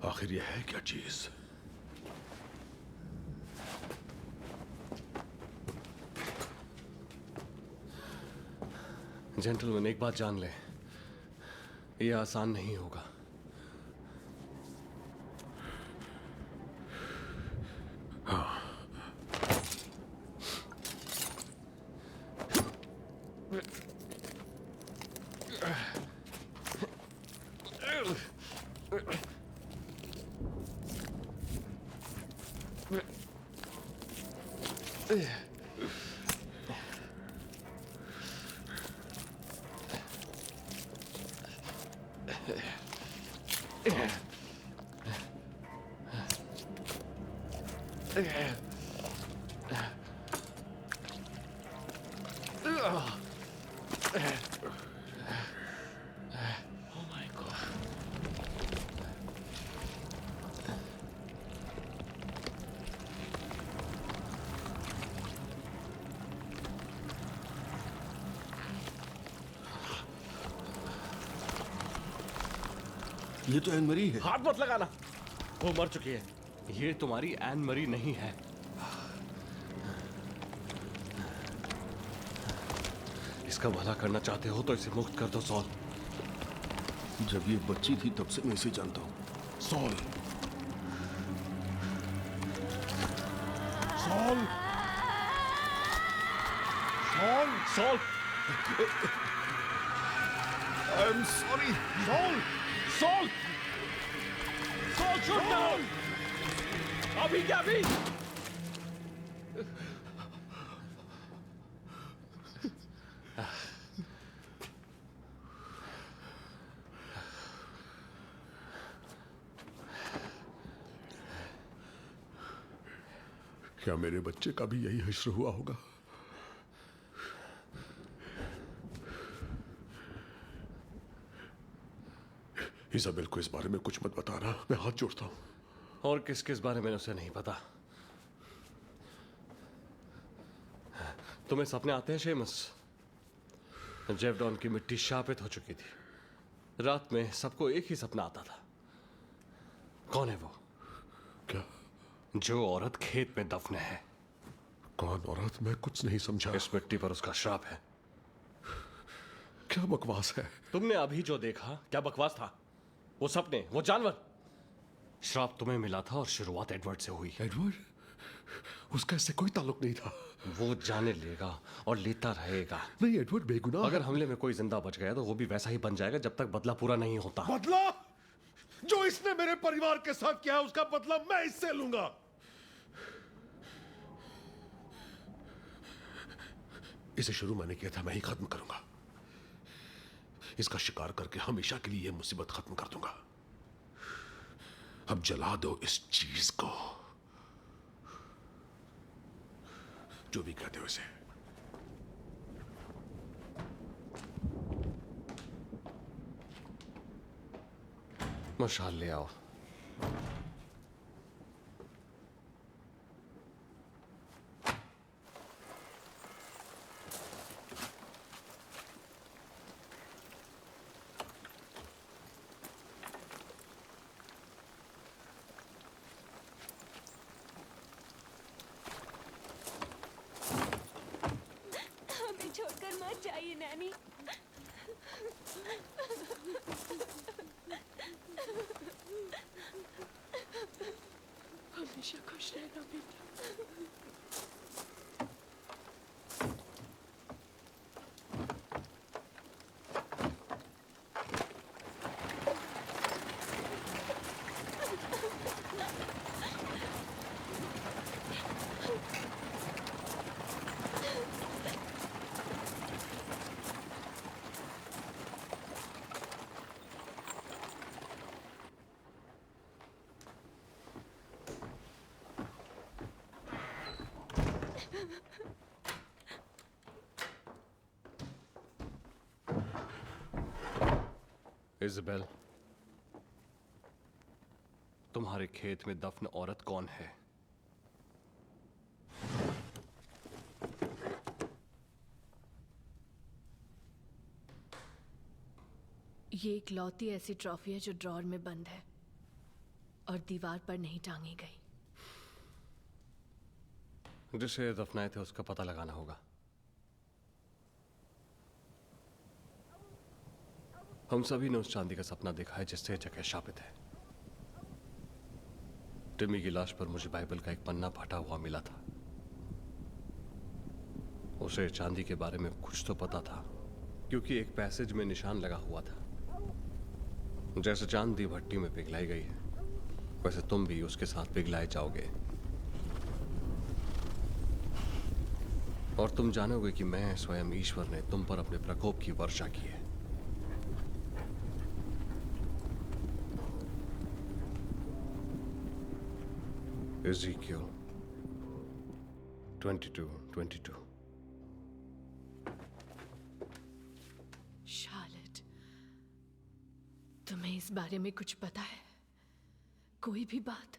आखिर ये है क्या चीज? जेंटलमैन, एक बात जान ले, ये आसान नहीं होगा। हाँ। ये तो एन मरी है। हाथ मत लगाना, वो मर चुकी है। ये तुम्हारी एन मरी नहीं है। इसका भला करना चाहते हो तो इसे मुक्त कर दो सॉल। जब ये बच्ची थी तब से मैं इसे जानता हूं। Saul, Saul, Saul, Saul. I am sorry. Saul, Saul, Saul, shoot down. अभी क्या अभी? क्या मेरे बच्चे का भी यही हश्र हुआ होगा? इजाबेल को इस बारे में कुछ मत बताना, मैं हाथ जोड़ता हूं। और किस किस बारे में उसे नहीं पता? तुम्हें सपने आते हैं शेमस? जेवडॉन की मिट्टी शापित हो चुकी थी। रात में सबको एक ही सपना आता था। कौन है वो? क्या? जो औरत खेत में दफन है। कौन औरत? मैं कुछ नहीं समझा। इस मिट्टी पर उसका श्राप है। क्या बकवास है? तुमने अभी जो देखा क्या बकवास था? वो सपने, वो जानवर। श्राप तुम्हें मिला था और शुरुआत एडवर्ड से हुई। एडवर्ड? उसका इससे कोई ताल्लुक नहीं था। वो जाने लेगा और लेता रहेगा। नहीं, एडवर्ड बेगुनाह। अगर हमले में कोई जिंदा बच गया तो वो भी वैसा ही बन जाएगा जब तक बदला पूरा नहीं होता। बदला? जो इसने मेरे परिवार के साथ किया है उसका बदला मैं इससे लूंगा। इसे शुरू मैंने किया था, मैं ही खत्म करूंगा। इसका शिकार करके हमेशा के लिए यह मुसीबत खत्म कर दूंगा। अब जला दो इस चीज को, जो भी कहते हो इसे। मशाल ले आओ। हमें छोड़कर मत जाइए नैनी। हमेशा खुश रहना बेटा। इज़ाबेल, तुम्हारे खेत में दफन औरत कौन है? ये इकलौती ऐसी ट्रॉफी है जो ड्रॉर में बंद है और दीवार पर नहीं टांगी गई। जिसे दफनाए थे उसका पता लगाना होगा। हम सभी ने उस चांदी का सपना देखा है जिससे जगह शापित है। टिमी की लाश पर मुझे बाइबल का एक पन्ना फटा हुआ मिला था। उसे चांदी के बारे में कुछ तो पता था, क्योंकि एक पैसेज में निशान लगा हुआ था। जैसे चांदी भट्टी में पिघलाई गई है, वैसे तुम भी उसके साथ पिघलाए जाओगे। और तुम जानोगे कि मैं स्वयं ईश्वर ने तुम पर अपने प्रकोप की वर्षा की है। Ezekiel 22:22। शार्लेट, तुम्हें इस बारे में कुछ पता है? कोई भी बात?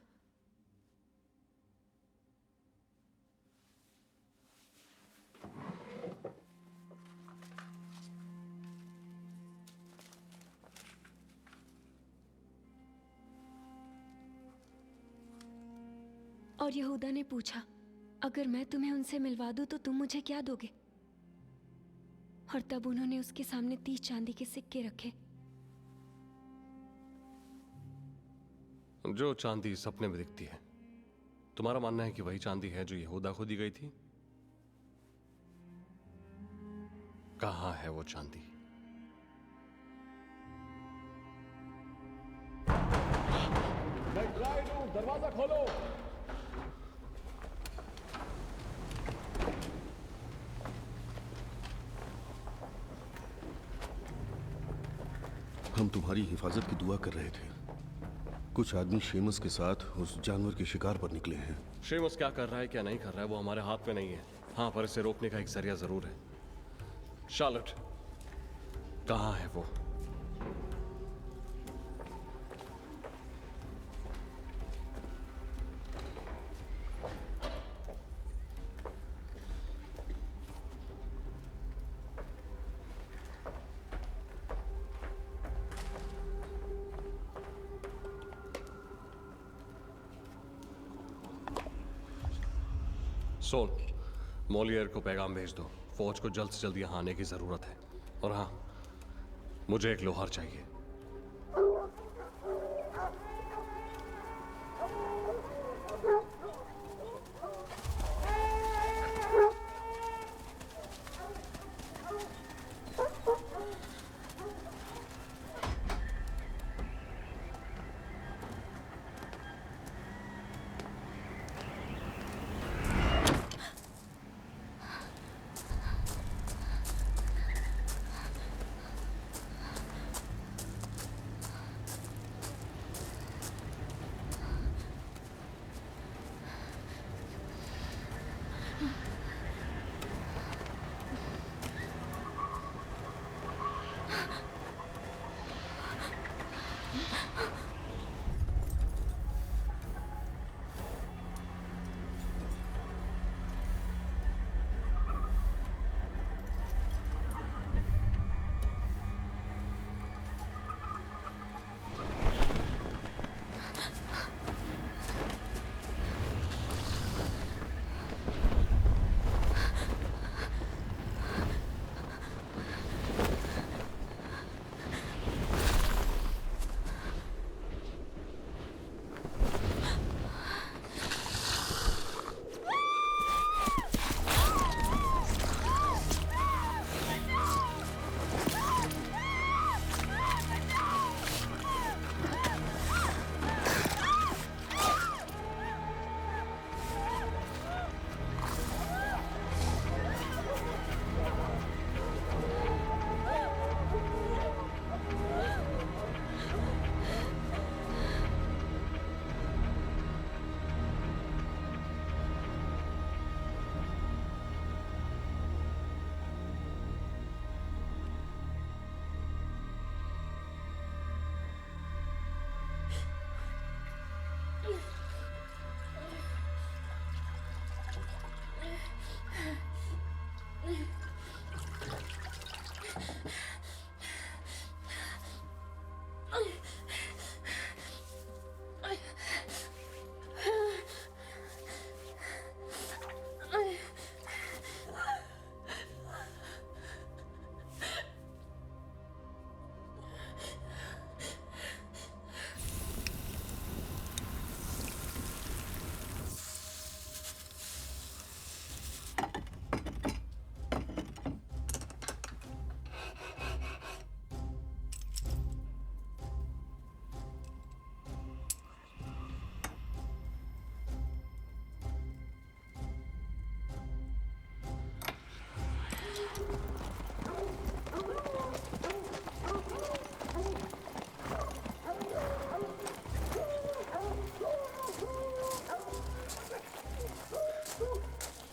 और यहूदा ने पूछा, अगर मैं तुम्हें उनसे मिलवा दूं तो तुम मुझे क्या दोगे? और तब उन्होंने उसके सामने 30 चांदी के सिक्के रखे। जो चांदी सपने में दिखती है, तुम्हारा मानना है कि वही चांदी है जो यहूदा को दी गई थी? कहां है वो चांदी? दरवाजा खोलो। हम तुम्हारी हिफाजत की दुआ कर रहे थे। कुछ आदमी शेमस के साथ उस जानवर के शिकार पर निकले हैं। शेमस क्या कर रहा है क्या नहीं कर रहा है वो हमारे हाथ में नहीं है। हाँ, पर इसे रोकने का एक जरिया जरूर है। शार्लेट, कहाँ है वो? सोन, मॉलियर को पैगाम भेज दो। फौज को जल्द से जल्द यहाँ आने की जरूरत है। और हाँ, मुझे एक लोहार चाहिए।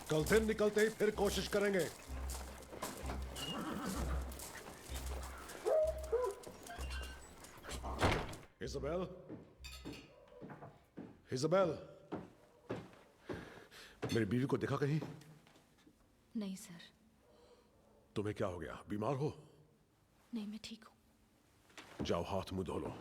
कल दिन निकलते ही फिर कोशिश करेंगे। इज़ाबेल, इज़ाबेल, मेरी बीवी को देखा कहीं? नहीं सर। तुम्हें क्या हो गया? बीमार हो? नहीं, मैं ठीक हूँ। जाओ हाथ मुंह धो लो।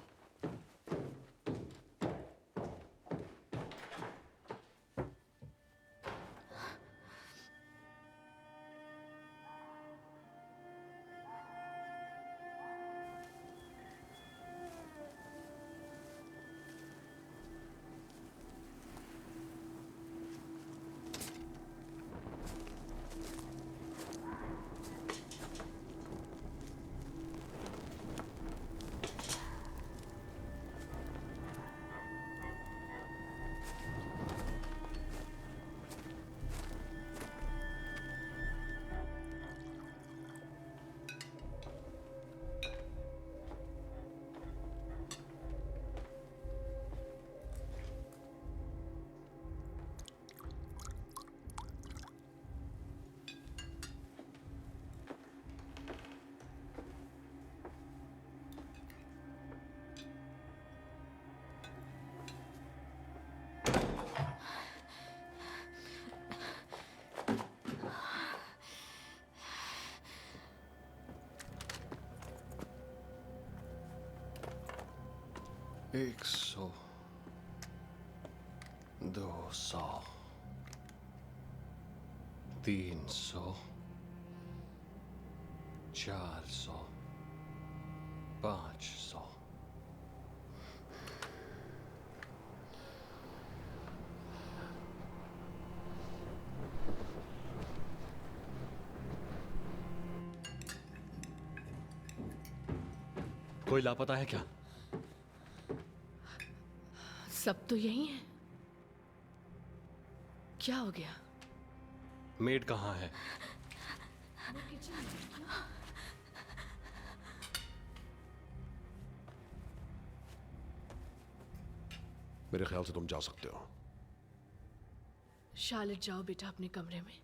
एक सौ, 200, 300, 400, 500। कोई लापता है क्या? सब तो यही है। क्या हो गया? मेड कहाँ है? मेरे ख्याल से तुम जा सकते हो। शार्लेट, जाओ बेटा अपने कमरे में।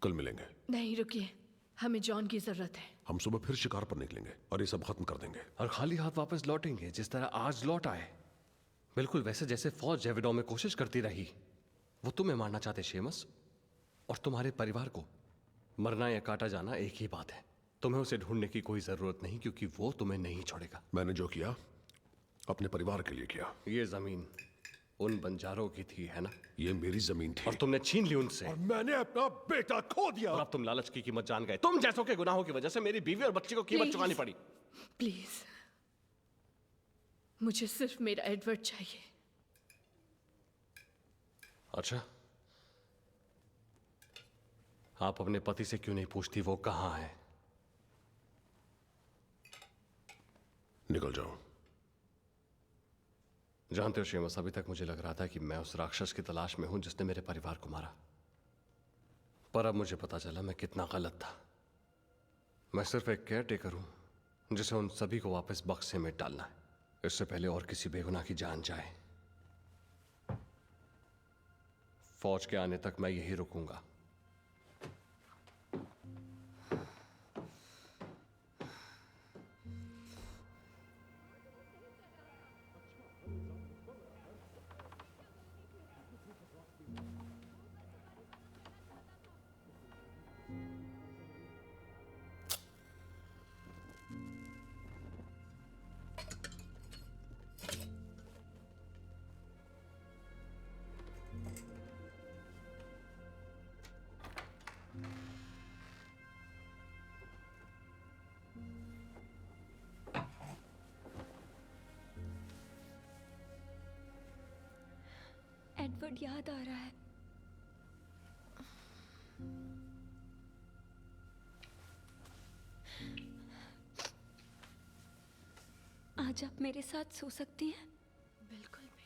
कल मिलेंगे। नहीं, रुकिए, हमें जॉन की जरूरत है। हम सुबह फिर शिकार पर निकलेंगे और ये सब खत्म कर देंगे। और खाली हाथ वापस लौटेंगे जिस तरह आज लौट आए। बिल्कुल वैसे जैसे फौज जेविडो में कोशिश करती रही। वो तुम्हें मारना चाहते शेमस, और तुम्हारे परिवार को। मरना या काटा जाना एक ही बात है। तुम्हें उसे ढूंढने की कोई जरूरत नहीं, क्योंकि वो तुम्हें नहीं छोड़ेगा। मैंने जो किया अपने परिवार के लिए किया। ये जमीन उन बंजारों की थी, है ना? ये मेरी जमीन थी और तुमने छीन ली उनसे। और मैंने अपना बेटा खो दिया। और अब तुम लालच की कीमत जान गए। तुम जैसों के गुनाहों की वजह से मेरी बीवी और बच्ची को कीमत चुकानी पड़ी। प्लीज, मुझे सिर्फ मेरा एडवर्ड चाहिए। अच्छा, आप अपने पति से क्यों नहीं पूछती वो कहाँ है? निकल जाओ। जानते हो शेमस, अभी तक मुझे लग रहा था कि मैं उस राक्षस की तलाश में हूं जिसने मेरे परिवार को मारा। पर अब मुझे पता चला मैं कितना गलत था। मैं सिर्फ एक केयर टेकर हूं जिसे उन सभी को वापस बक्से में डालना है, इससे पहले और किसी बेगुनाह की जान जाए। फौज के आने तक मैं यही रुकूंगा। एडवर्ड याद आ रहा है। आज आप मेरे साथ सो सकती हैं? बिल्कुल बेटा।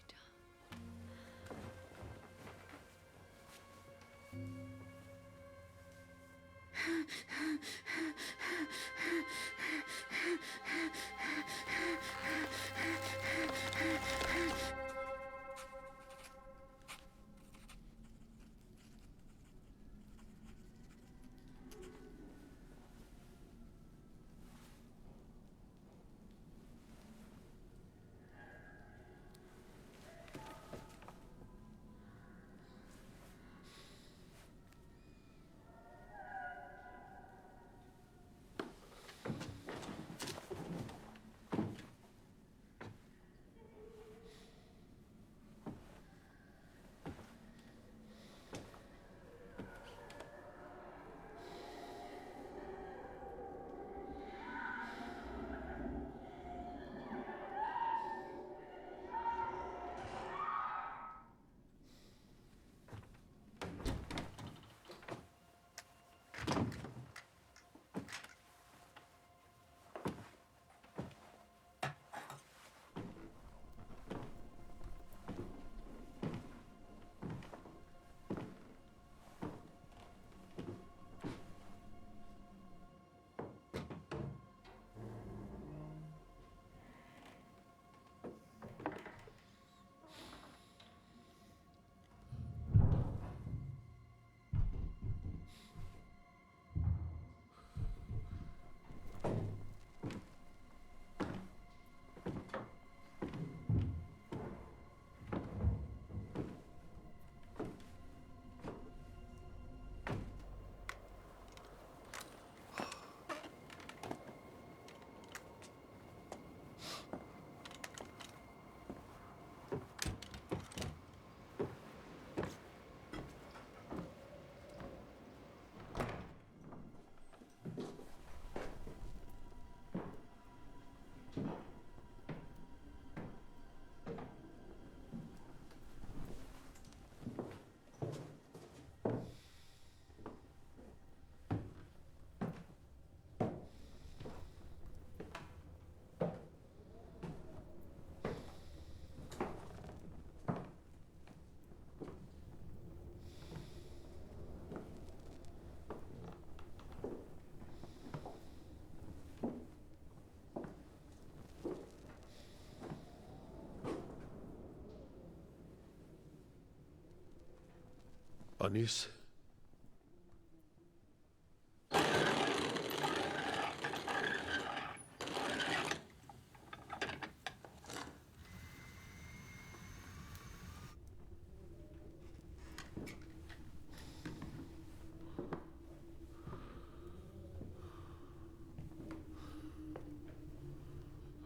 अनीस,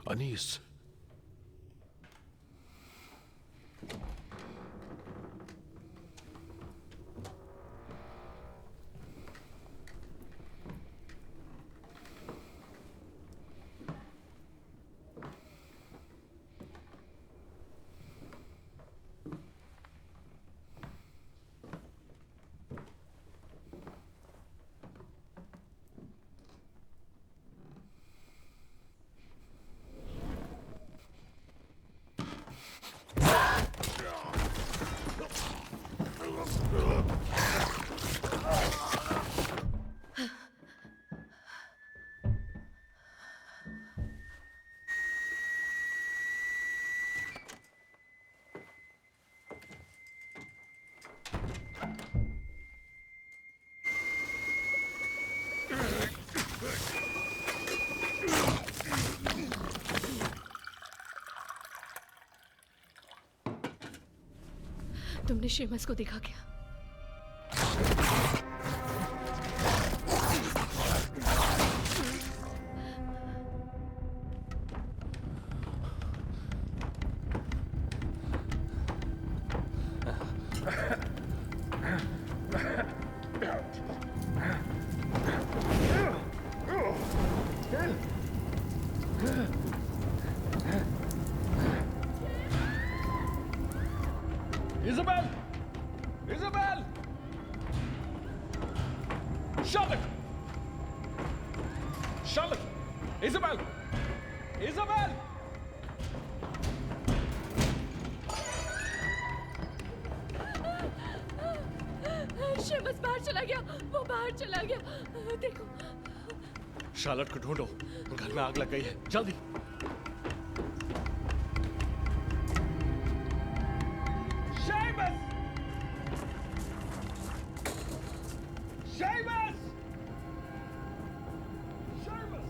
अनीस, तुमने शेमस को देखा क्या? Isabel! Isabel! Charlotte! Charlotte! Isabel! Isabel! Sheamus बाहर चला गया, वो बाहर चला गया। देखो। शार्लट को ढूंढो, घर में आग लग गई है, जल्दी। Seamus! Seamus! Seamus!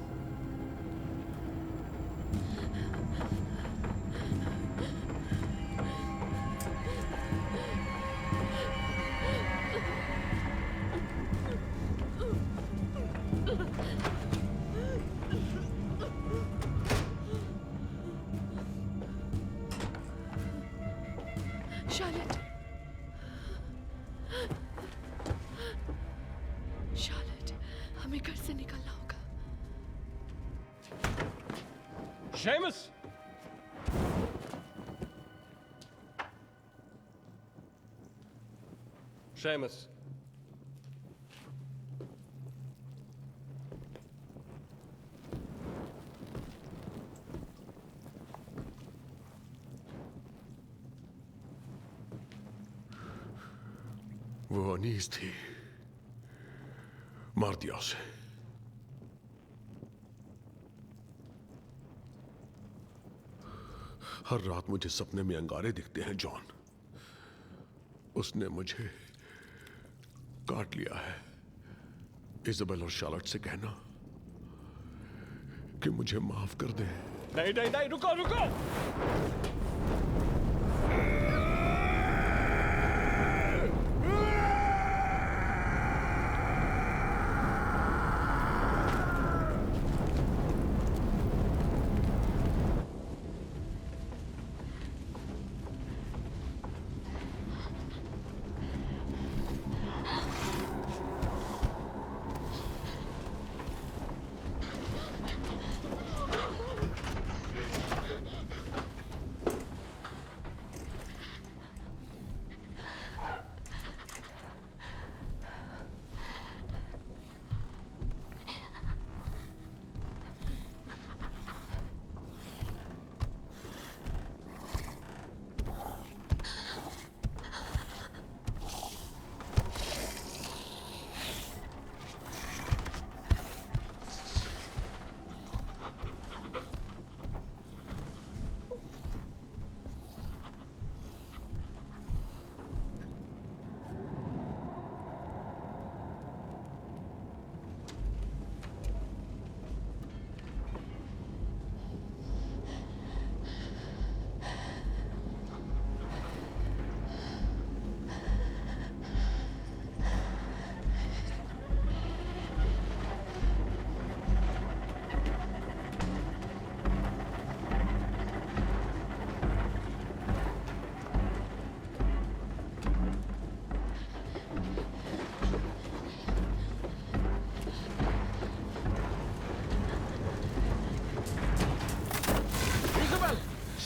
Charlotte, Charlotte, हमें घर से निकलना होगा। Seamus! Seamus! वो अनीस थी, मार दिया उसे। हर रात मुझे सपने में अंगारे दिखते हैं जॉन। उसने मुझे काट लिया है। इजाबेल और शार्लट से कहना कि मुझे माफ कर दे। नहीं नहीं नहीं, रुको रुको।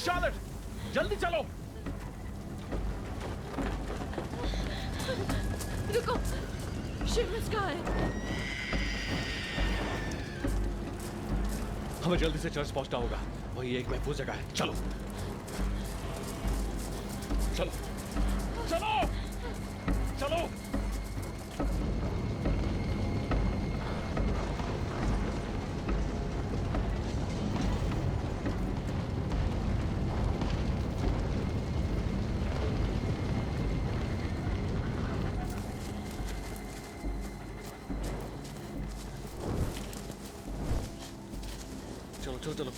शार्लट, जल्दी चलो। रुको, शेमस कहाँ है? हमें जल्दी से चर्च पहुंचना होगा, वही एक महफूज जगह है। चलो चलो चलो चलो। चलो चलो।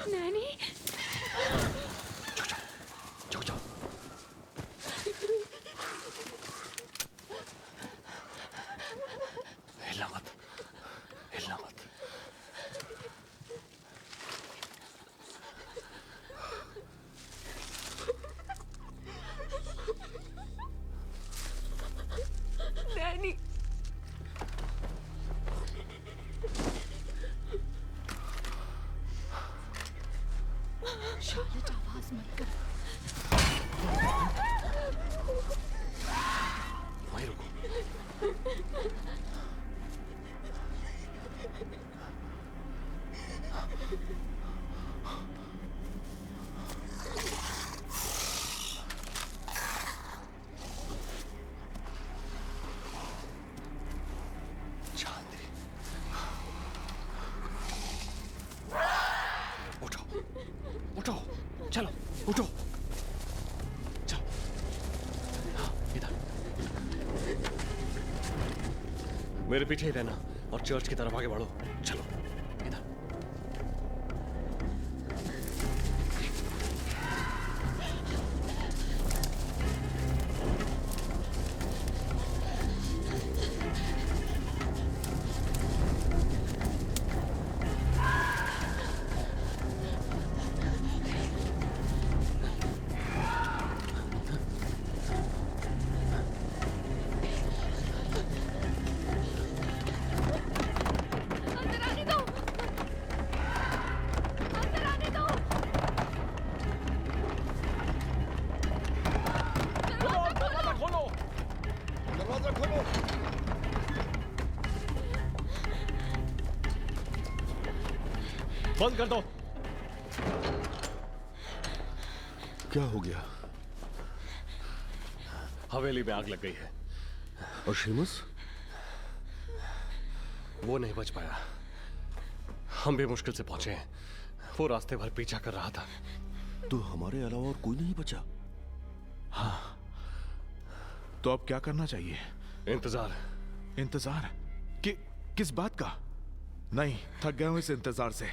नैनी, शार्लेट, आवाज मत कर। वहीं रुको। उठो, चलो, उठो, चलो, हाँ, इधर। मेरे पीछे ही रहना और चर्च की तरफ आगे बढ़ो। चलो, इधर। बंद कर दो। क्या हो गया? हवेली में आग लग गई है। और शेमस? वो नहीं बच पाया। हम भी मुश्किल से पहुंचे हैं। वो रास्ते भर पीछा कर रहा था। तो हमारे अलावा और कोई नहीं बचा? हाँ, तो अब क्या करना चाहिए? इंतजार। इंतजार? किस बात का? नहीं, थक गया हूं इस इंतजार से,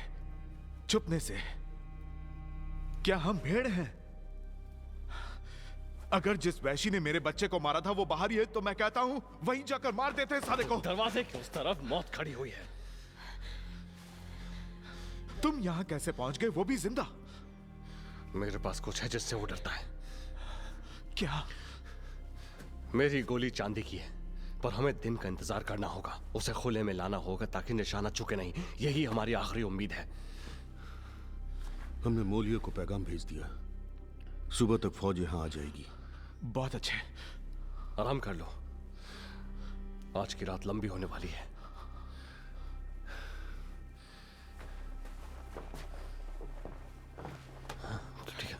छुपने से। क्या हम भेड़ हैं? अगर जिस वैशी ने मेरे बच्चे को मारा था वो बाहर ही है, तो मैं कहता हूं वहीं जाकर मार देते हैं साले को। दरवाजे के उस तरफ मौत खड़ी हुई है। तुम यहां कैसे पहुंच गए, वो भी जिंदा? मेरे पास कुछ है जिससे वो डरता है। क्या? मेरी गोली चांदी की है, पर हमें दिन का इंतजार करना होगा। उसे खुले में लाना होगा ताकि निशाना चुके नहीं। यही हमारी आखिरी उम्मीद है। हमने मोलियो को पैगाम भेज दिया। सुबह तक फौज यहां आ जाएगी। बहुत अच्छे। आराम कर लो, आज की रात लंबी होने वाली है। ठीक है।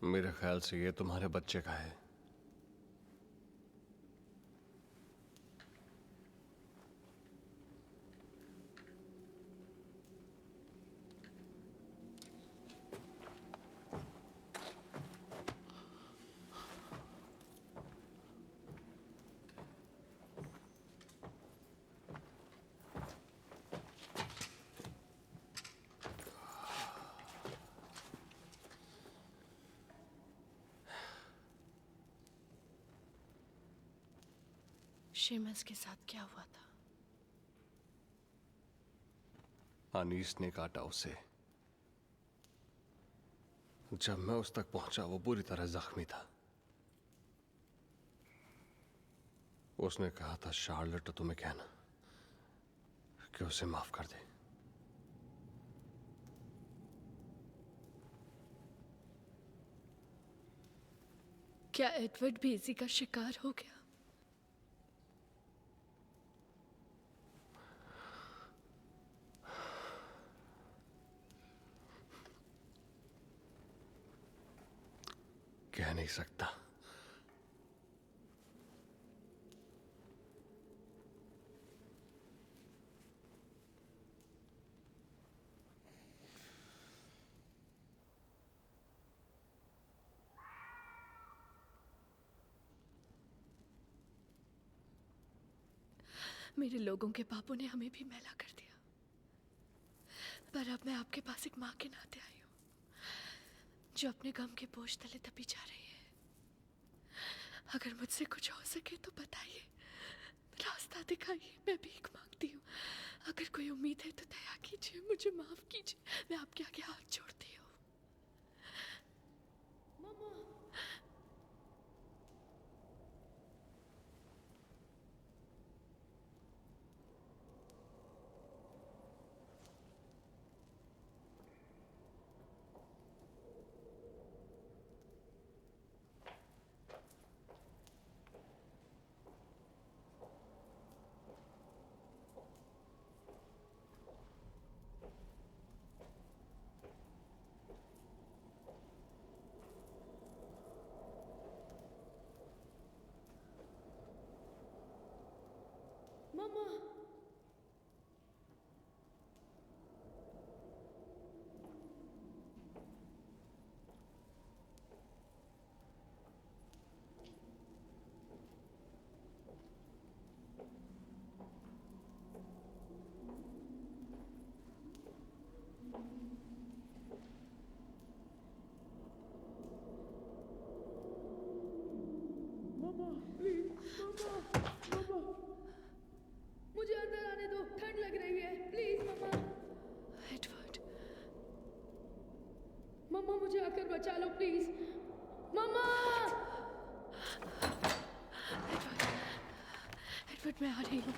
मेरे ख्याल से ये तुम्हारे बच्चे का है। शेमस के साथ क्या हुआ था? अनीस ने काटा उसे। जब मैं उस तक पहुंचा वो बुरी तरह जख्मी था। उसने कहा था शार्लेट तो तुम्हें कहना कि उसे माफ कर दे। क्या एडवर्ड भी इसी का शिकार हो गया? कह नहीं सकता। मेरे लोगों के पापों ने हमें भी मैला कर दिया, पर अब मैं आपके पास एक माँ के नाते आई हूँ, जो अपने गम के बोझ तले दबी जा रही है। अगर मुझसे कुछ हो सके तो बताइए, रास्ता दिखाइए। मैं भीख मांगती हूँ, अगर कोई उम्मीद है तो दया कीजिए, मुझे माफ कीजिए, मैं आपके आगे हाथ जोड़ती हूँ। मम्मा। मम्मा। मम्मा प्लीज, मम्मा मम्मा मुझे अंदर आने दो, ठंड लग रही है, प्लीज मम्मा। एडवर्ड। मम्मा मुझे आकर बचा लो प्लीज, मम्मा। एडवर्ड, एडवर्ड मैं आ रही हूँ।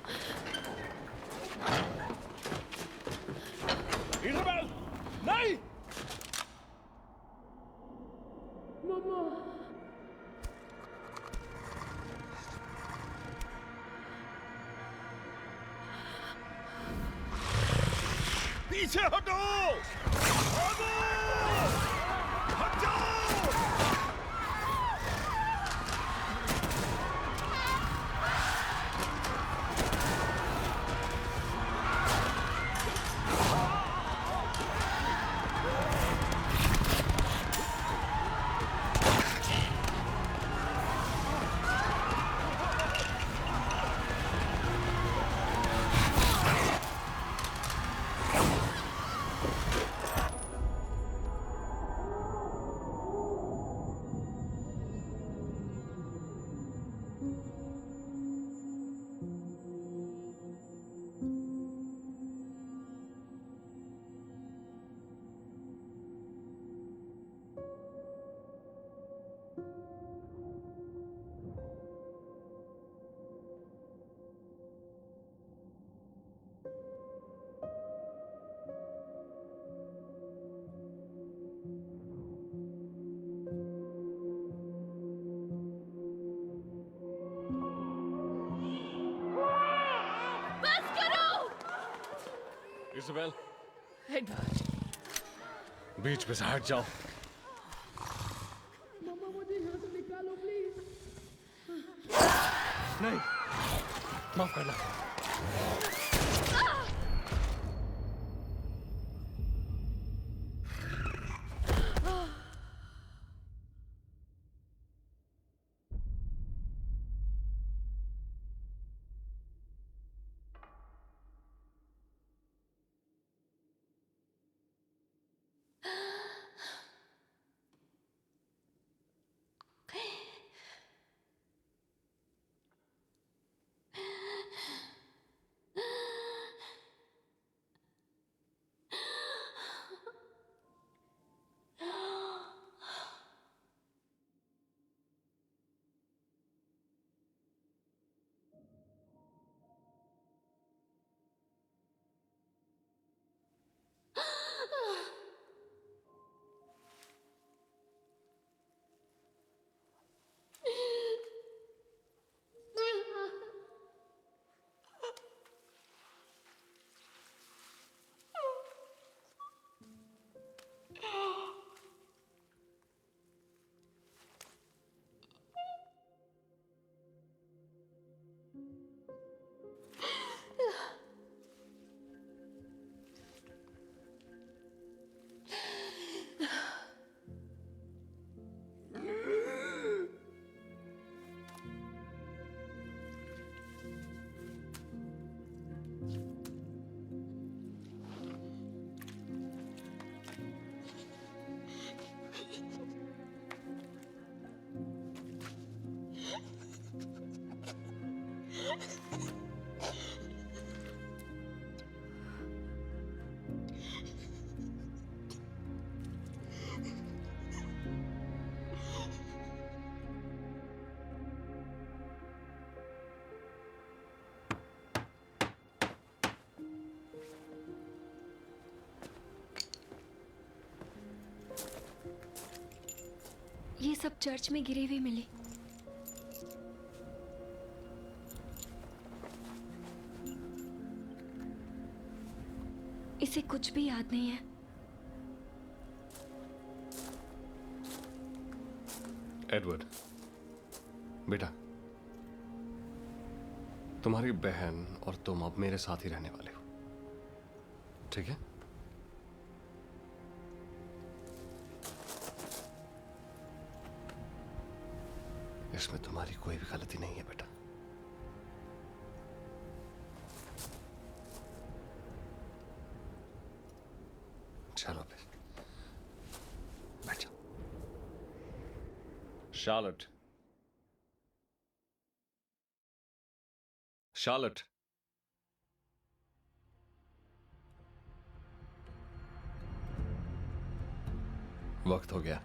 इज़ाबेल, नहीं। मम्मा। पीछे हटो! भागो! हट जाओ! Isabel, Edward. बीच पे से हट जाओ। मम्मा मुझे यहाँ से निकालो प्लीज। नहीं, माफ करना। सब चर्च में गिरी हुई मिली। इसे कुछ भी याद नहीं है। एडवर्ड, बेटा, तुम्हारी बहन और तुम अब मेरे साथ ही रहने वाले हो, ठीक है? इसमें तुम्हारी कोई भी गलती नहीं है बेटा। चलो फिर बैठ जाओ। शार्लट, शार्लट, वक्त हो गया।